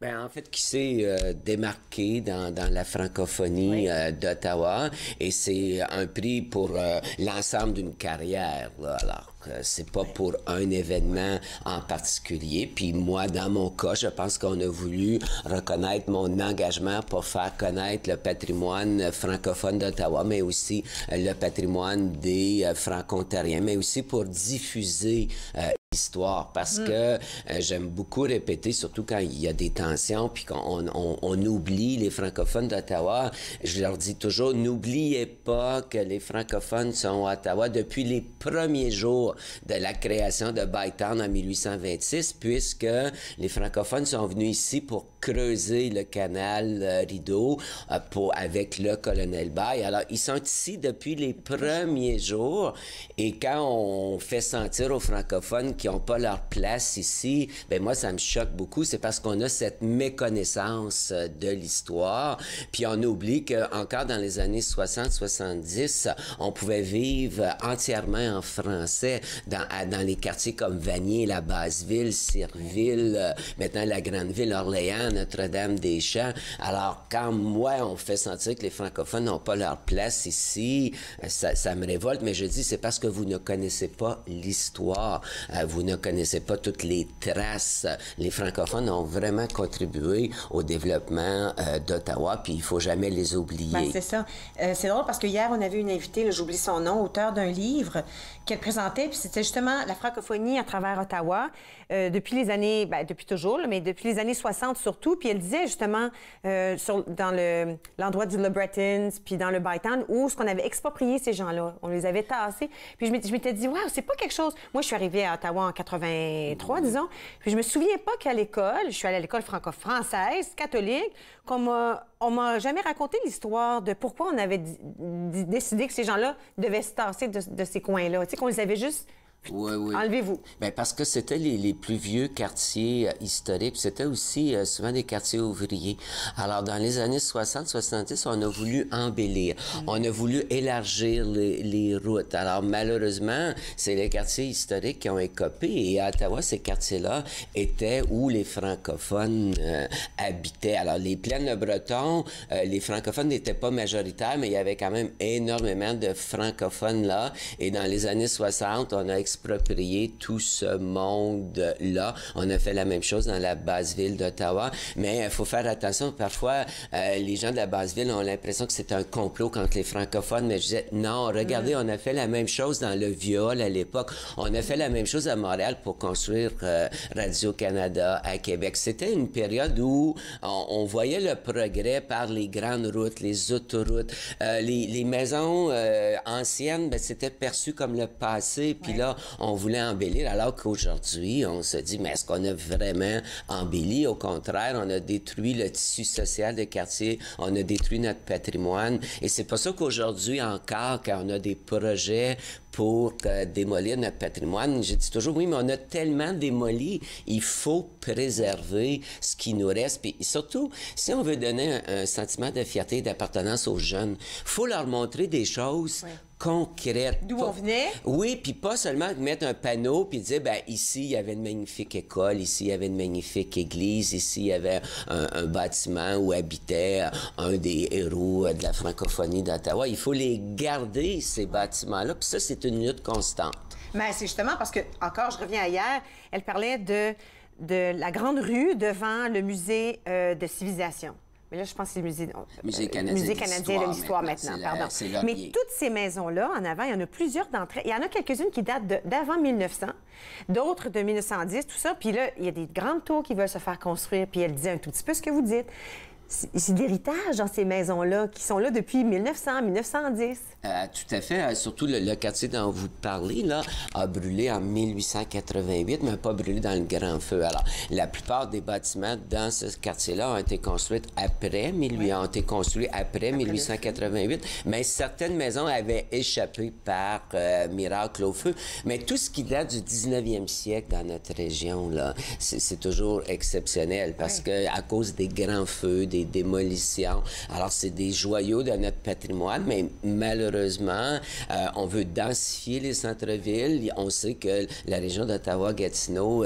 En fait, qui s'est démarqué dans la francophonie d'Ottawa, et c'est un prix pour l'ensemble d'une carrière, là. Alors, c'est pas pour un événement en particulier. Puis moi, dans mon cas, je pense qu'on a voulu reconnaître mon engagement pour faire connaître le patrimoine francophone d'Ottawa, mais aussi le patrimoine des Franco-Ontariens, mais aussi pour diffuser l'histoire, parce que j'aime beaucoup répéter, surtout quand il y a des tensions, puis qu'on oublie les francophones d'Ottawa. Je leur dis toujours, n'oubliez pas que les francophones sont à Ottawa depuis les premiers jours de la création de Bytown en 1826, puisque les francophones sont venus ici pour creuser le canal Rideau avec le colonel Bay. Alors, ils sont ici depuis les premiers jours, et quand on fait sentir aux francophones qui n'ont pas leur place ici, ben moi, ça me choque beaucoup. C'est parce qu'on a cette méconnaissance de l'histoire, puis on oublie qu'encore dans les années 60-70, on pouvait vivre entièrement en français dans les quartiers comme Vanier, la Basse-Ville, Sirville, maintenant la Grande-Ville, Orléans, Notre-Dame-des-Champs. Alors, quand moi, on fait sentir que les francophones n'ont pas leur place ici, ça me révolte, mais je dis, c'est parce que vous ne connaissez pas l'histoire. Vous ne connaissez pas toutes les traces. Les francophones ont vraiment contribué au développement d'Ottawa, puis il ne faut jamais les oublier. Ben, c'est ça. C'est drôle parce que hier, on avait une invitée, là, j'oublie son nom, auteur d'un livre qu'elle présentait, puis c'était justement la francophonie à travers Ottawa, depuis les années, depuis toujours, là, mais depuis les années 60 surtout, puis elle disait justement dans l'endroit du Libretons, puis dans le Bytown, où ce qu'on avait exproprié ces gens-là, on les avait tassés, puis je m'étais dit, wow, c'est pas quelque chose... Moi, je suis arrivée à Ottawa en 83, disons, puis je me souviens pas qu'à l'école, je suis allée à l'école franco-française, catholique, on m'a jamais raconté l'histoire de pourquoi on avait décidé que ces gens-là devaient se tasser de ces coins-là. Tu sais, qu'on les avait juste... Oui, oui. Enlevez-vous. Bien, parce que c'était les plus vieux quartiers historiques. C'était aussi souvent des quartiers ouvriers. Alors, dans les années 60-70, on a voulu embellir. On a voulu élargir les routes. Alors, malheureusement, c'est les quartiers historiques qui ont écopé. Et à Ottawa, ces quartiers-là étaient où les francophones habitaient. Alors, les plaines bretons, les francophones n'étaient pas majoritaires, mais il y avait quand même énormément de francophones là. Et dans les années 60, on a exproprier tout ce monde-là. On a fait la même chose dans la Basse-Ville d'Ottawa, mais il faut faire attention. Parfois, les gens de la Basse-Ville ont l'impression que c'est un complot contre les francophones, mais je disais, non, regardez, on a fait la même chose dans le Viol à l'époque. On a fait la même chose à Montréal pour construire Radio-Canada à Québec. C'était une période où on voyait le progrès par les grandes routes, les autoroutes. Les maisons anciennes, c'était perçu comme le passé, puis là, on voulait embellir, alors qu'aujourd'hui, on se dit, mais est-ce qu'on a vraiment embelli? Au contraire, on a détruit le tissu social des quartiers, on a détruit notre patrimoine. Et c'est pour ça qu'aujourd'hui encore, quand on a des projets pour démolir notre patrimoine, je dis toujours, oui, mais on a tellement démoli, il faut préserver ce qui nous reste. Puis surtout, si on veut donner un sentiment de fierté et d'appartenance aux jeunes, il faut leur montrer des choses concrètes. D'où on venait? Oui, puis pas seulement mettre un panneau puis dire, ben ici, il y avait une magnifique école, ici, il y avait une magnifique église, ici, il y avait un bâtiment où habitait un des héros de la francophonie d'Ottawa. Il faut les garder, ces bâtiments-là, puis ça, c'est une lutte constante. Mais c'est justement parce que, encore, je reviens à hier, elle parlait de la grande rue devant le musée de civilisation. Mais là, je pense que c'est le musée canadien de l'histoire maintenant, pardon. Mais toutes ces maisons-là, en avant, il y en a plusieurs d'entre elles. Il y en a quelques-unes qui datent d'avant 1900, d'autres de 1910, tout ça. Puis là, il y a des grandes tours qui veulent se faire construire. Puis elle disait un tout petit peu ce que vous dites. C'est d'héritage dans ces maisons-là qui sont là depuis 1900, 1910. Tout à fait. Surtout le quartier dont vous parlez, là, a brûlé en 1888, mais n'a pas brûlé dans le grand feu. Alors, la plupart des bâtiments dans ce quartier-là ont été construits après, ont été construits après 1888, mais certaines maisons avaient échappé par miracle au feu. Mais tout ce qui date du 19e siècle dans notre région, là, c'est toujours exceptionnel parce que à cause des grands feux, des démolitions. Alors, c'est des joyaux de notre patrimoine, mais malheureusement, on veut densifier les centres-villes. On sait que la région d'Ottawa-Gatineau,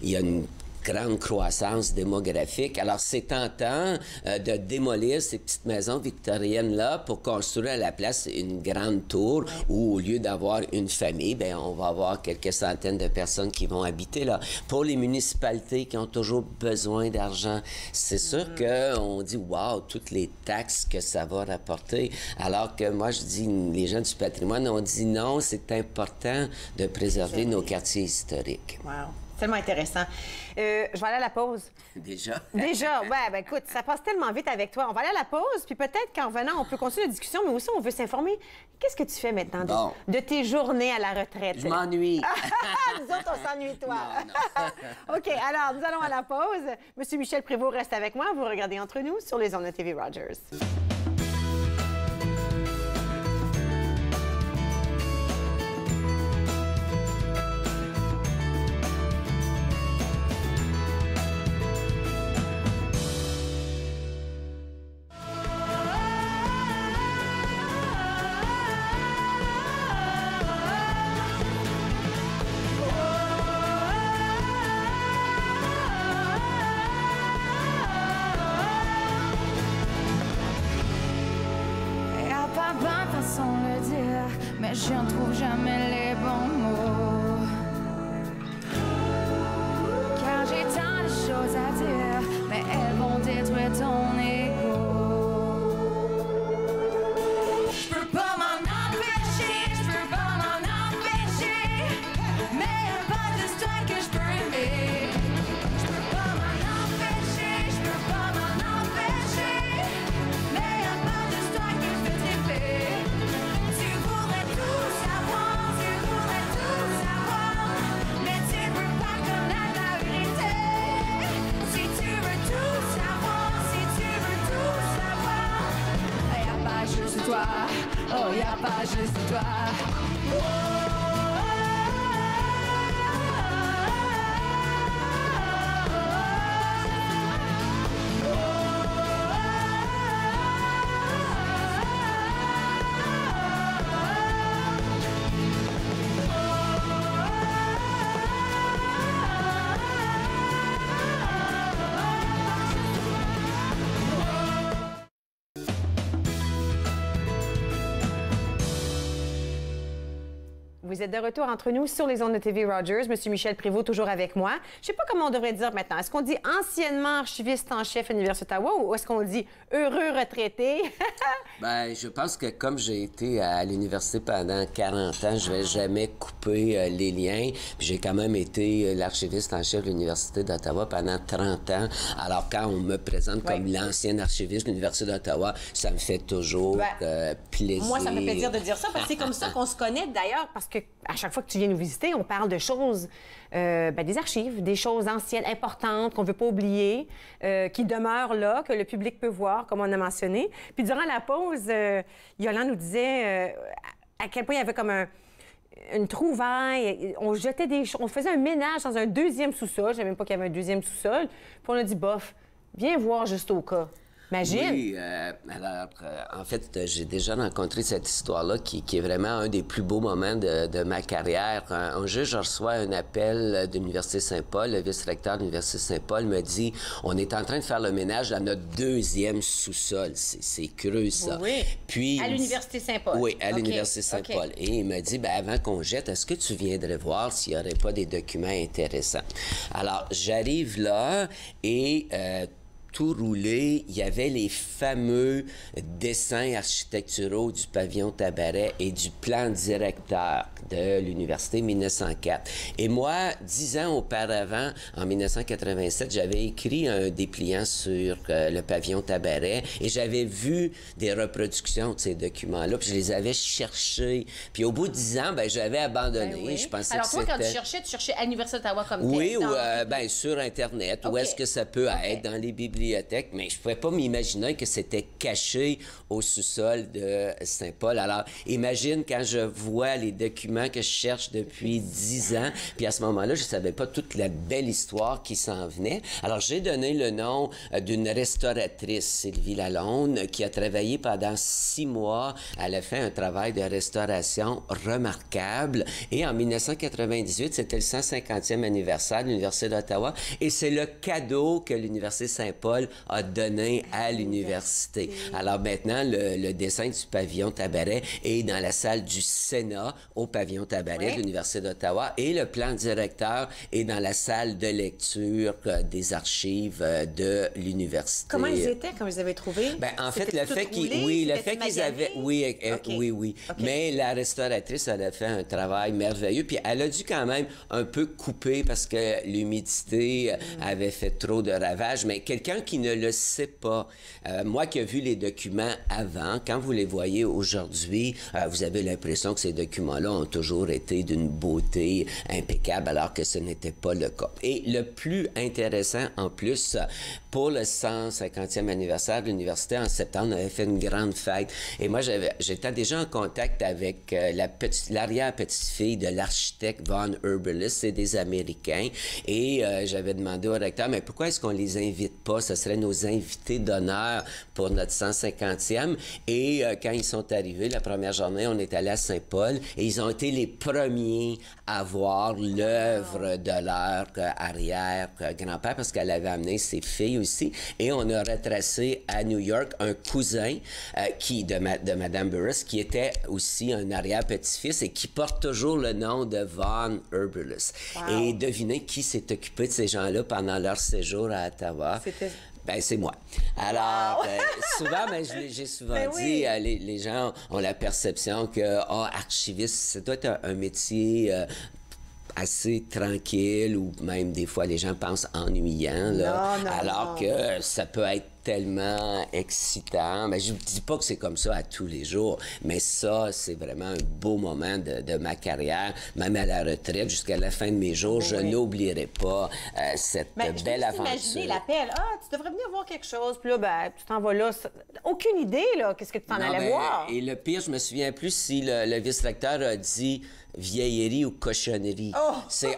il y a une grande croissance démographique. Alors, c'est tentant de démolir ces petites maisons victoriennes-là pour construire à la place une grande tour où, au lieu d'avoir une famille, bien, on va avoir quelques centaines de personnes qui vont habiter là. Pour les municipalités qui ont toujours besoin d'argent, c'est sûr qu'on dit, wow, toutes les taxes que ça va rapporter. Alors que moi, je dis, les gens du patrimoine, on dit non, c'est important de préserver nos quartiers historiques. Wow. Tellement intéressant. Je vais aller à la pause. Déjà? Déjà, ouais, ben écoute, ça passe tellement vite avec toi. On va aller à la pause, puis peut-être qu'en revenant, on peut continuer la discussion, mais aussi on veut s'informer. Qu'est-ce que tu fais maintenant de tes journées à la retraite? Je m'ennuie. Nous autres, on s'ennuie, toi. Non. OK, alors, nous allons à la pause. Monsieur Michel Prévost reste avec moi. Vous regardez Entre nous sur les ondes de TV Rogers. Mais je ne trouve jamais les bons mots. Car j'ai tant de choses à dire, mais elles vont détruire ton ego. Je peux pas m'en empêcher, je peux pas m'en empêcher. Mais y'a pas de toi que je peux aimer. Je peux pas m'en empêcher, je peux pas m'en empêcher. Mais y'a pas de toi que je veux tripper. Tu voudrais tout savoir, mais tu veux pas connaître la vérité. Si tu veux tout savoir, y'a pas juste toi, oh y'a pas juste toi. Vous êtes de retour entre nous sur les ondes de TV Rogers. Monsieur Michel Prévost, toujours avec moi. Je ne sais pas comment on devrait dire maintenant. Est-ce qu'on dit anciennement archiviste en chef à l'Université d'Ottawa ou est-ce qu'on dit heureux retraité? Bien, je pense que comme j'ai été à l'université pendant 40 ans, je vais jamais couper les liens. Puis j'ai quand même été l'archiviste en chef de l'Université d'Ottawa pendant 30 ans. Alors, quand on me présente comme l'ancien archiviste de l'Université d'Ottawa, ça me fait toujours plaisir. Moi, ça me fait plaisir de dire ça parce que c'est comme ça qu'on se connaît d'ailleurs parce que à chaque fois que tu viens nous visiter, on parle de choses, des archives, des choses anciennes, importantes, qu'on ne veut pas oublier, qui demeurent là, que le public peut voir, comme on a mentionné. Puis durant la pause, Yolande nous disait à quel point il y avait comme une trouvaille. On jetait des choses, on faisait un ménage dans un deuxième sous-sol. Je ne savais même pas qu'il y avait un deuxième sous-sol. Puis on a dit, bof, viens voir juste au cas. Imagine. Oui, alors, en fait, j'ai déjà rencontré cette histoire-là qui est vraiment un des plus beaux moments de ma carrière. Un jour, je reçois un appel de l'Université Saint-Paul. Le vice-recteur de l'Université Saint-Paul me dit « On est en train de faire le ménage dans notre deuxième sous-sol. » C'est creux, ça. Oui. Puis, à l'Université Saint-Paul. Oui, à l'Université Saint-Paul. Et il me dit « Avant qu'on jette, est-ce que tu viendrais voir s'il n'y aurait pas des documents intéressants? » Alors, j'arrive là et... tout roulé, il y avait les fameux dessins architecturaux du pavillon Tabaret et du plan directeur de l'Université 1904. Et moi, 10 ans auparavant, en 1987, j'avais écrit un dépliant sur le pavillon Tabaret et j'avais vu des reproductions de ces documents-là, puis je les avais cherchés. Puis au bout de 10 ans, j'avais abandonné. Oui. Je pensais alors que toi, quand tu cherchais à l'Université d'Ottawa comme tel? Oui, ou sur Internet. Okay. Où est-ce que ça peut être? Dans les bibliothèques. bibliothèque, mais je ne pouvais pas m'imaginer que c'était caché au sous-sol de Saint-Paul. Alors, imagine quand je vois les documents que je cherche depuis 10 ans, puis à ce moment-là, je ne savais pas toute la belle histoire qui s'en venait. Alors, j'ai donné le nom d'une restauratrice, Sylvie Lalonde, qui a travaillé pendant 6 mois. Elle a fait un travail de restauration remarquable. Et en 1998, c'était le 150e anniversaire de l'Université d'Ottawa. Et c'est le cadeau que l'Université Saint-Paul a donné à l'université. Alors maintenant, le dessin du pavillon Tabaret est dans la salle du Sénat au pavillon Tabaret de l'Université d'Ottawa. Et le plan directeur est dans la salle de lecture des archives de l'université. Comment ils étaient quand vous les avez trouvés? Ben, en fait, le fait qu'ils avaient... Oui, oui. Mais la restauratrice, elle a fait un travail merveilleux. Puis elle a dû quand même un peu couper parce que l'humidité avait fait trop de ravages. Mais quelqu'un qui ne le sait pas, moi qui ai vu les documents avant, quand vous les voyez aujourd'hui, vous avez l'impression que ces documents-là ont toujours été d'une beauté impeccable, alors que ce n'était pas le cas. Et le plus intéressant, en plus, pour le 150e anniversaire de l'université, en septembre, on avait fait une grande fête. Et moi, j'étais déjà en contact avec l'arrière-petite-fille de l'architecte Von Herbelis, c'est des Américains. Et j'avais demandé au recteur, mais pourquoi est-ce qu'on les invite pas? Ce seraient nos invités d'honneur pour notre 150e. Et quand ils sont arrivés, la première journée, on est allé à Saint-Paul et ils ont été les premiers à voir l'œuvre de leur arrière-grand-père parce qu'elle avait amené ses filles aussi. Et on a retracé à New York un cousin de Mme Burris qui était aussi un arrière-petit-fils et qui porte toujours le nom de Von Herbelis. Wow. Et devinez qui s'est occupé de ces gens-là pendant leur séjour à Ottawa? C'était... Ben, c'est moi. Alors, souvent, j'ai souvent dit, les gens ont la perception que, archiviste, ça doit être un métier assez tranquille ou même des fois les gens pensent ennuyant, là, alors que ça peut être tellement excitant. Mais je ne dis pas que c'est comme ça à tous les jours, mais ça, c'est vraiment un beau moment de ma carrière, même à la retraite, jusqu'à la fin de mes jours, je n'oublierai pas cette belle aventure. Imaginer l'appel. Tu devrais venir voir quelque chose. Puis là, tu t'en vas là. Aucune idée, là, qu'est-ce que tu t'en allais voir. Et le pire, je me souviens plus si le vice-recteur a dit vieillerie ou cochonnerie. C'est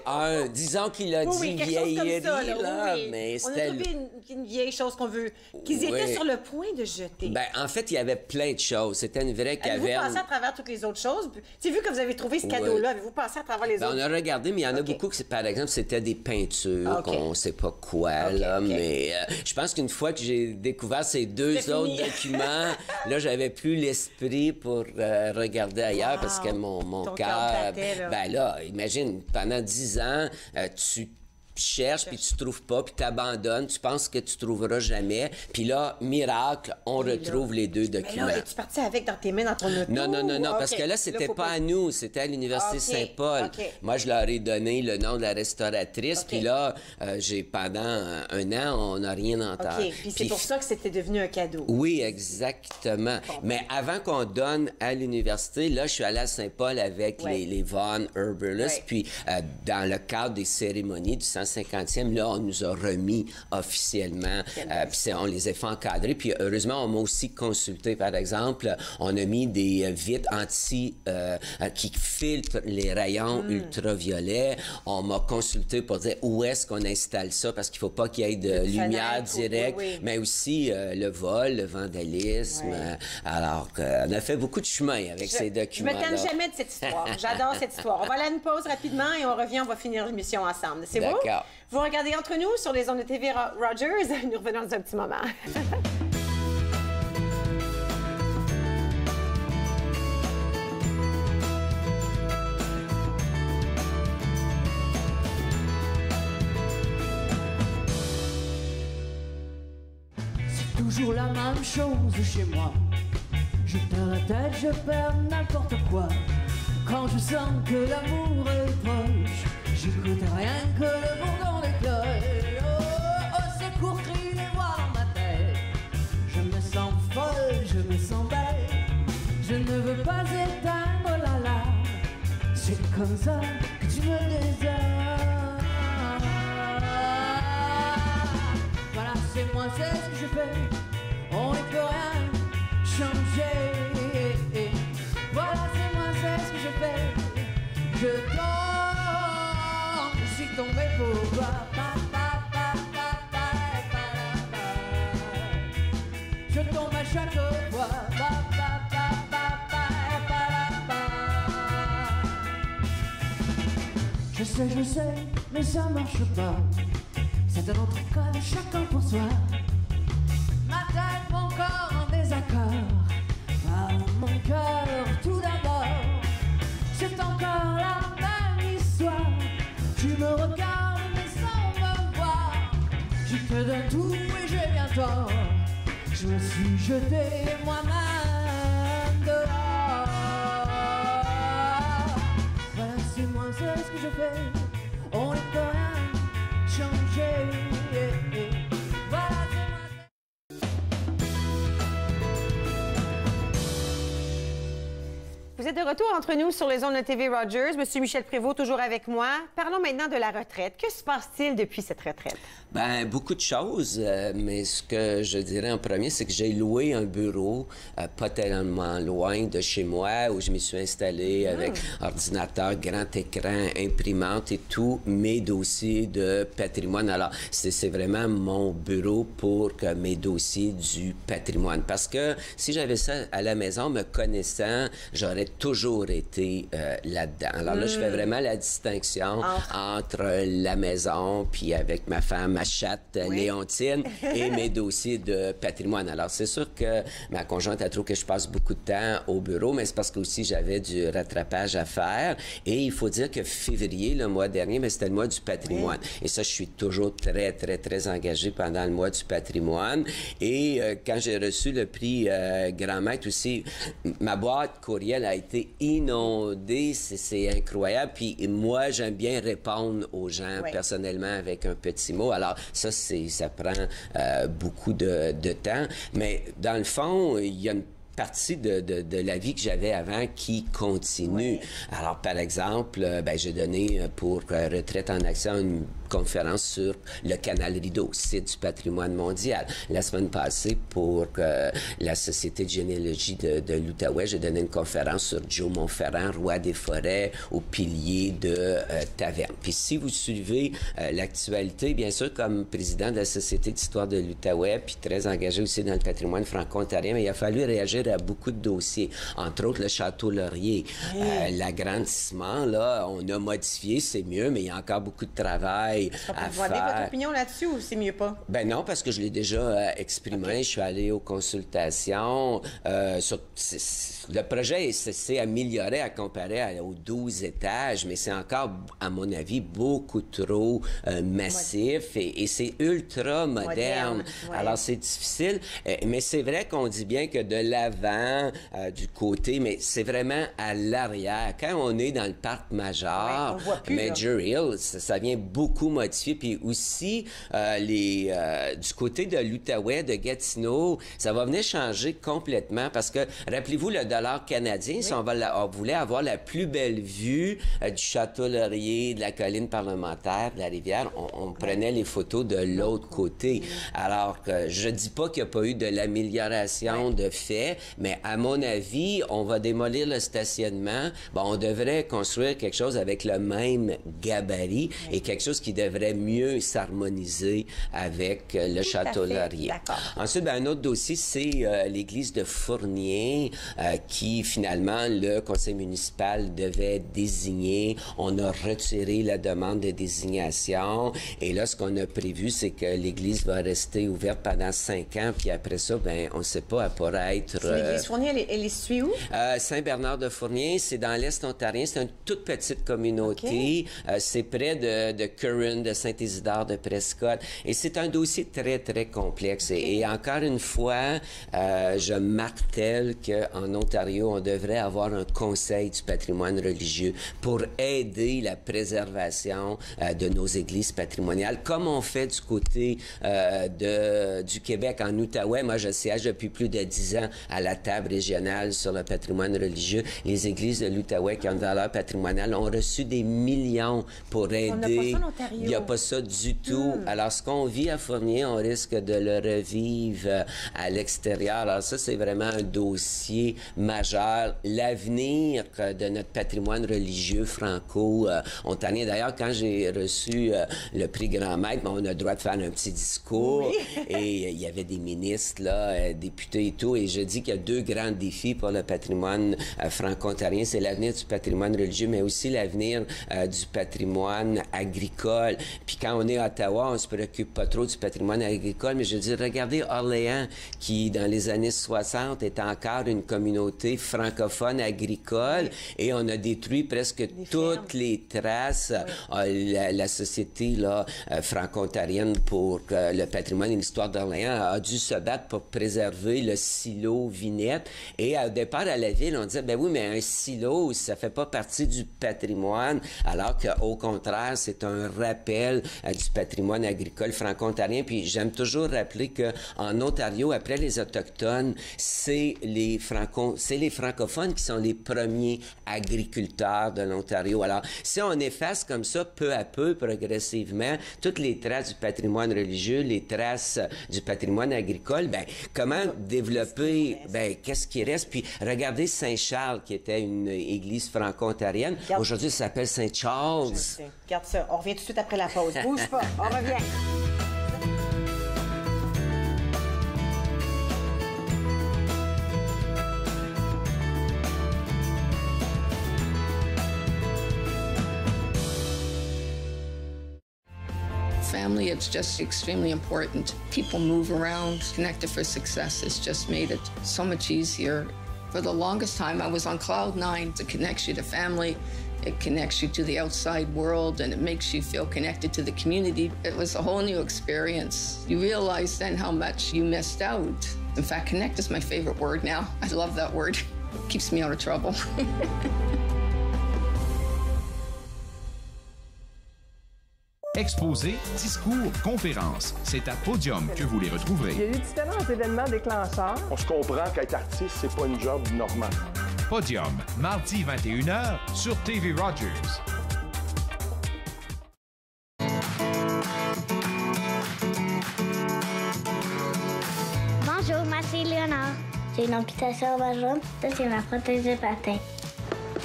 disons qu'il a dit vieillerie, là, mais c'était... On a trouvé une vieille chose qu'on veut, qu'ils étaient sur le point de jeter. Ben, en fait, il y avait plein de choses. C'était une vraie caverne. Avez-vous pensé à travers toutes les autres choses? C'est vu que vous avez trouvé ce cadeau-là. Avez-vous pensé à travers les autres? On a regardé, mais il y en a beaucoup que, par exemple, c'était des peintures qu'on ne sait pas quoi, là, mais je pense qu'une fois que j'ai découvert ces deux autres documents, là, j'avais plus l'esprit pour regarder ailleurs parce que mon cœur... Ben là, imagine, pendant 10 ans, tu cherches, puis tu trouves pas, puis tu abandonnes, tu penses que tu trouveras jamais. Puis là, miracle, on retrouve les deux documents. Mais là, es-tu parti avec dans tes mains, dans ton auto? Non, parce que là, c'était pas à nous, c'était à l'Université Saint-Paul. Moi, je leur ai donné le nom de la restauratrice, puis là, pendant un an, on n'a rien entendu. Puis c'est pour ça que c'était devenu un cadeau. Oui, exactement. Mais avant qu'on donne à l'université, là, je suis allé à Saint-Paul avec les Von Herbelis, puis dans le cadre des cérémonies du 150e, là, on nous a remis officiellement, puis on les a fait encadrer, puis heureusement, on m'a aussi consulté, par exemple, on a mis des vitres qui filtrent les rayons ultraviolets, on m'a consulté pour dire où est-ce qu'on installe ça, parce qu'il ne faut pas qu'il y ait de lumière directe, mais aussi le vol, le vandalisme, alors on a fait beaucoup de chemin avec ces documents-là. Je me tanne jamais de cette histoire, j'adore cette histoire. On va aller à une pause rapidement et on revient, on va finir l'émission ensemble, c'est bon? Vous regardez Entre nous sur les ondes de TV Rogers. Nous revenons dans un petit moment. C'est toujours la même chose chez moi. Je perds la tête, je perds n'importe quoi. Quand je sens que l'amour est proche, j'écoute rien que le bourdon des cloches. Oh, secours, crie les voix dans ma tête. Je me sens folle, je me sens belle. Je ne veux pas éteindre la larme. C'est comme ça que tu me désarmes. Voilà, c'est moi, c'est on ne peut rien changer. Voilà, c'est moi, c'est ce que je fais. Je tombe, je suis tombé pour toi. Je tombe à chaque fois. Je sais, mais ça marche pas. C'est un autre cas de chacun pour soi. Ma tête, mon corps en désaccord. Par mon cœur tout d'abord. C'est encore la même histoire. Tu me regardes mais sans me voir. Je te donne tout et j'ai bien tort. Je me suis jeté moi-même dehors. Voilà, c'est moi, c'est ce que je fais. On ne peut rien changer. Voilà, c'est moi. Vous êtes de retour entre nous sur les ondes de TV Rogers. Monsieur Michel Prévost, toujours avec moi. Parlons maintenant de la retraite. Que se passe-t-il depuis cette retraite? Ben, beaucoup de choses, mais ce que je dirais en premier, c'est que j'ai loué un bureau pas tellement loin de chez moi, où je me suis installé avec ordinateur, grand écran, imprimante et tous mes dossiers de patrimoine. Alors, c'est vraiment mon bureau pour mes dossiers du patrimoine. Parce que si j'avais ça à la maison, me connaissant, j'aurais toujours été là-dedans. Alors là, je fais vraiment la distinction entre la maison, puis avec ma femme, ma chatte Léontine, et mes dossiers de patrimoine. Alors, c'est sûr que ma conjointe a trouvé que je passe beaucoup de temps au bureau, mais c'est parce que aussi j'avais du rattrapage à faire. Et il faut dire que février, le mois dernier, mais c'était le mois du patrimoine. Et ça, je suis toujours très, très, très engagé pendant le mois du patrimoine. Et quand j'ai reçu le prix Grand Maître aussi, ma boîte courriel a été inondée. C'est incroyable. Puis moi, j'aime bien répondre aux gens personnellement avec un petit mot. Alors, ça prend beaucoup de temps. Mais dans le fond, il y a une partie de la vie que j'avais avant qui continue. Alors, par exemple, j'ai donné pour Retraite en Action une conférence sur le canal Rideau, site du patrimoine mondial. La semaine passée, pour la Société de généalogie de l'Outaouais, j'ai donné une conférence sur Joe Montferrand, roi des forêts, au pilier de Taverne. Puis si vous suivez l'actualité, bien sûr, comme président de la Société d'histoire de l'Outaouais, puis très engagé aussi dans le patrimoine franco-ontarien, mais il a fallu réagir à beaucoup de dossiers, entre autres le Château Laurier. L'agrandissement, là, on a modifié, c'est mieux, mais il y a encore beaucoup de travail à Vous avez faire. votre opinion là-dessus ou c'est mieux pas? Ben non, parce que je l'ai déjà exprimé. Je suis allé aux consultations. Le projet s'est amélioré à comparer aux 12 étages, mais c'est encore, à mon avis, beaucoup trop massif et c'est ultra moderne. Alors, c'est difficile. Mais c'est vrai qu'on dit bien que de l'avant, du côté, mais c'est vraiment à l'arrière. Quand on est dans le parc majeur, Major Hill, ça vient beaucoup modifié. Puis aussi, du côté de l'Outaouais, de Gatineau, ça va venir changer complètement parce que, rappelez-vous, le dollar canadien, si on voulait avoir la plus belle vue du Château Laurier, de la colline parlementaire, de la rivière, on prenait les photos de l'autre côté. Alors, je dis pas qu'il n'y a pas eu de l'amélioration de fait, mais à mon avis, on va démolir le stationnement. Bon, on devrait construire quelque chose avec le même gabarit et quelque chose qui devrait mieux s'harmoniser avec le Château Laurier. Ensuite, un autre dossier, c'est l'église de Fournier qui, finalement, le conseil municipal devait désigner. On a retiré la demande de désignation et là, ce qu'on a prévu, c'est que l'église va rester ouverte pendant 5 ans, puis après ça, on ne sait pas, elle pourra être... L'église Fournier, elle est située où? Saint-Bernard-de-Fournier, c'est dans l'Est ontarien, c'est une toute petite communauté. C'est près de Curran, de Saint-Isidore, de Prescott. Et c'est un dossier très, très complexe. Et encore une fois, je martèle qu'en Ontario, on devrait avoir un conseil du patrimoine religieux pour aider la préservation de nos églises patrimoniales, comme on fait du côté du Québec en Outaouais. Moi, je siège depuis plus de 10 ans à la table régionale sur le patrimoine religieux. Les églises de l'Outaouais qui ont une valeur patrimoniale ont reçu des millions pour aider. On n'a pas ça en Ontario. Il n'y a pas ça du tout. Alors, ce qu'on vit à Fournier, on risque de le revivre à l'extérieur. Alors, ça, c'est vraiment un dossier majeur. L'avenir de notre patrimoine religieux franco-ontarien. D'ailleurs, quand j'ai reçu le prix Grand Maître, on a le droit de faire un petit discours. Oui. Et il y avait des ministres, là, députés et tout. Et je dis qu'il y a deux grands défis pour le patrimoine franco-ontarien. C'est l'avenir du patrimoine religieux, mais aussi l'avenir du patrimoine agricole. Puis quand on est à Ottawa, on se préoccupe pas trop du patrimoine agricole, mais je veux dire, regardez Orléans, qui, dans les années 60, est encore une communauté francophone agricole, et on a détruit presque toutes les traces. La société là, franco-ontarienne pour le patrimoine et l'histoire d'Orléans a dû se battre pour préserver le silo Vinette. Et au départ, à la ville, on disait, ben oui, mais un silo, ça fait pas partie du patrimoine, alors qu'au contraire, c'est un rappel du patrimoine agricole franco-ontarien. Puis j'aime toujours rappeler qu'en Ontario, après les Autochtones, c'est les francophones qui sont les premiers agriculteurs de l'Ontario. Alors, si on efface comme ça, peu à peu, progressivement, toutes les traces du patrimoine religieux, les traces du patrimoine agricole, ben comment développer, ben qu'est-ce qui reste? Puis regardez Saint-Charles, qui était une église franco-ontarienne. Aujourd'hui, ça s'appelle Saint-Charles. Regarde ça. On revient tout de suite après la pause. Bouge pas. On revient. Family, it's just extremely important. People move around, connected for success. It's just made it so much easier. For the longest time, I was on cloud nine. It connects you to family, it connects you to the outside world, and it makes you feel connected to the community. It was a whole new experience. You realize then how much you missed out. In fact, connect is my favorite word now. I love that word. It keeps me out of trouble. Exposés, discours, conférences. C'est à Podium que vous les retrouverez. Il y a eu différents événements déclencheurs. On se comprend qu'être artiste, c'est pas une job normale. Podium, mardi 21h sur TV Rogers. Bonjour, moi c'est Léonard. J'ai une amputation au bas jambe. Ça, c'est ma prothèse de patin.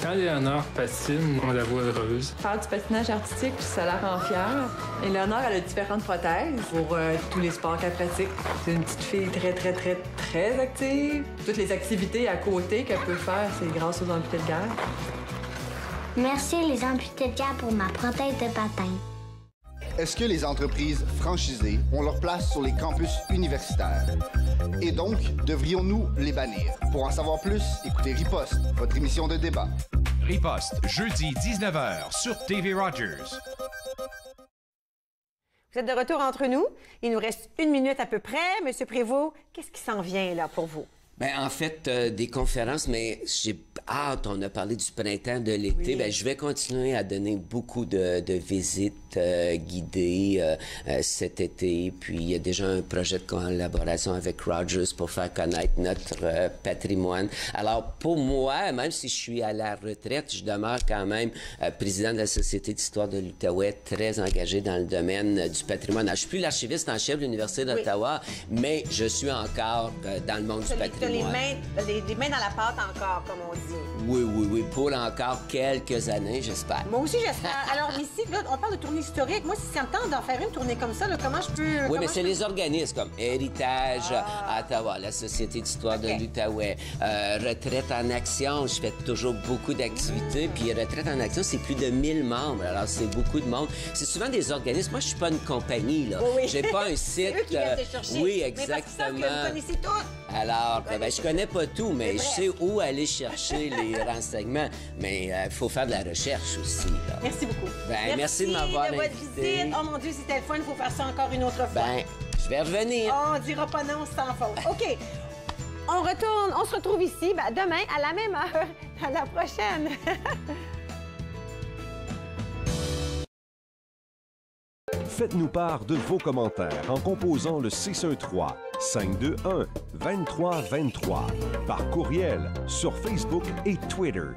Quand Léonard patine, on la voit heureuse. Faire du patinage artistique, ça la rend fière. Et Léonard, elle a différentes prothèses pour tous les sports qu'elle pratique. C'est une petite fille très active. Toutes les activités à côté qu'elle peut faire, c'est grâce aux amputés de guerre. Merci les amputés de guerre pour ma prothèse de patin. Est-ce que les entreprises franchisées ont leur place sur les campus universitaires? Et donc, devrions-nous les bannir? Pour en savoir plus, écoutez Riposte, votre émission de débat. Riposte, jeudi 19h sur TV Rogers. Vous êtes de retour entre nous. Il nous reste 1 minute à peu près. Monsieur Prévost, qu'est-ce qui s'en vient là pour vous? Bien, en fait, des conférences, mais j'ai hâte. On a parlé du printemps, de l'été. Oui. Bien, je vais continuer à donner beaucoup de visites guidées cet été. Puis, il y a déjà un projet de collaboration avec Rogers pour faire connaître notre patrimoine. Alors, pour moi, même si je suis à la retraite, je demeure quand même président de la Société d'histoire de l'Outaouais, très engagé dans le domaine du patrimoine. Alors, je suis plus l'archiviste en chef de l'Université d'Ottawa, mais je suis encore dans le monde du patrimoine. Les mains dans la pâte encore, comme on dit. Oui, pour encore quelques années, j'espère. Moi aussi, j'espère. Alors ici, là, on parle de tournée historique. Moi, si ça me tente d'en faire une tournée comme ça, là, comment je peux... Oui, mais c'est les organismes comme Héritage à Ottawa, la Société d'histoire de l'Outaouais, Retraite en action. Je fais toujours beaucoup d'activités. Puis Retraite en action, c'est plus de 1000 membres. Alors, c'est beaucoup de monde. C'est souvent des organismes. Moi, je suis pas une compagnie, là. Oui. J'ai pas un site... C'est eux qui viennent te chercher. Oui, exactement. Mais parce que vous connaissez tous. Alors, ben, je connais pas tout, mais je sais où aller chercher les renseignements. Mais il faut faire de la recherche aussi. Là. Merci beaucoup. Ben, merci de m'avoir invité. Votre visite. Oh mon Dieu, c'était le fun. Il faut faire ça encore une autre fois. Ben, je vais revenir. Oh, on dira pas non sans faute. OK. On se retrouve ici demain à la même heure. À la prochaine. Faites-nous part de vos commentaires en composant le 613-521-2323 par courriel sur Facebook et Twitter.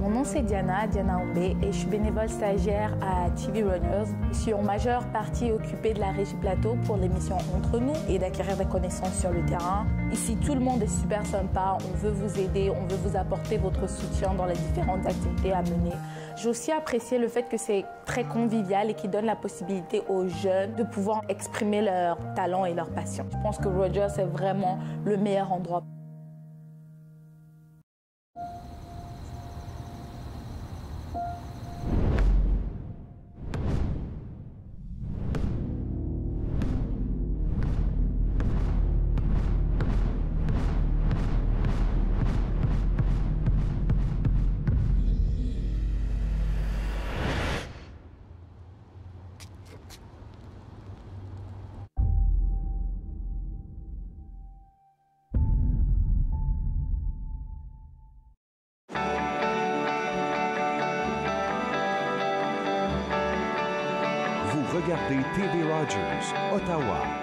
Mon nom c'est Diana Ombé et je suis bénévole stagiaire à TV Runners. Je suis en majeure partie occupée de la Régie Plateau pour l'émission Entre nous et d'acquérir des connaissances sur le terrain. Ici, tout le monde est super sympa, on veut vous aider, on veut vous apporter votre soutien dans les différentes activités à mener. J'ai aussi apprécié le fait que c'est très convivial et qui donne la possibilité aux jeunes de pouvoir exprimer leurs talents et leurs passions. Je pense que Rogers est vraiment le meilleur endroit. Regardez TV Rogers, Ottawa.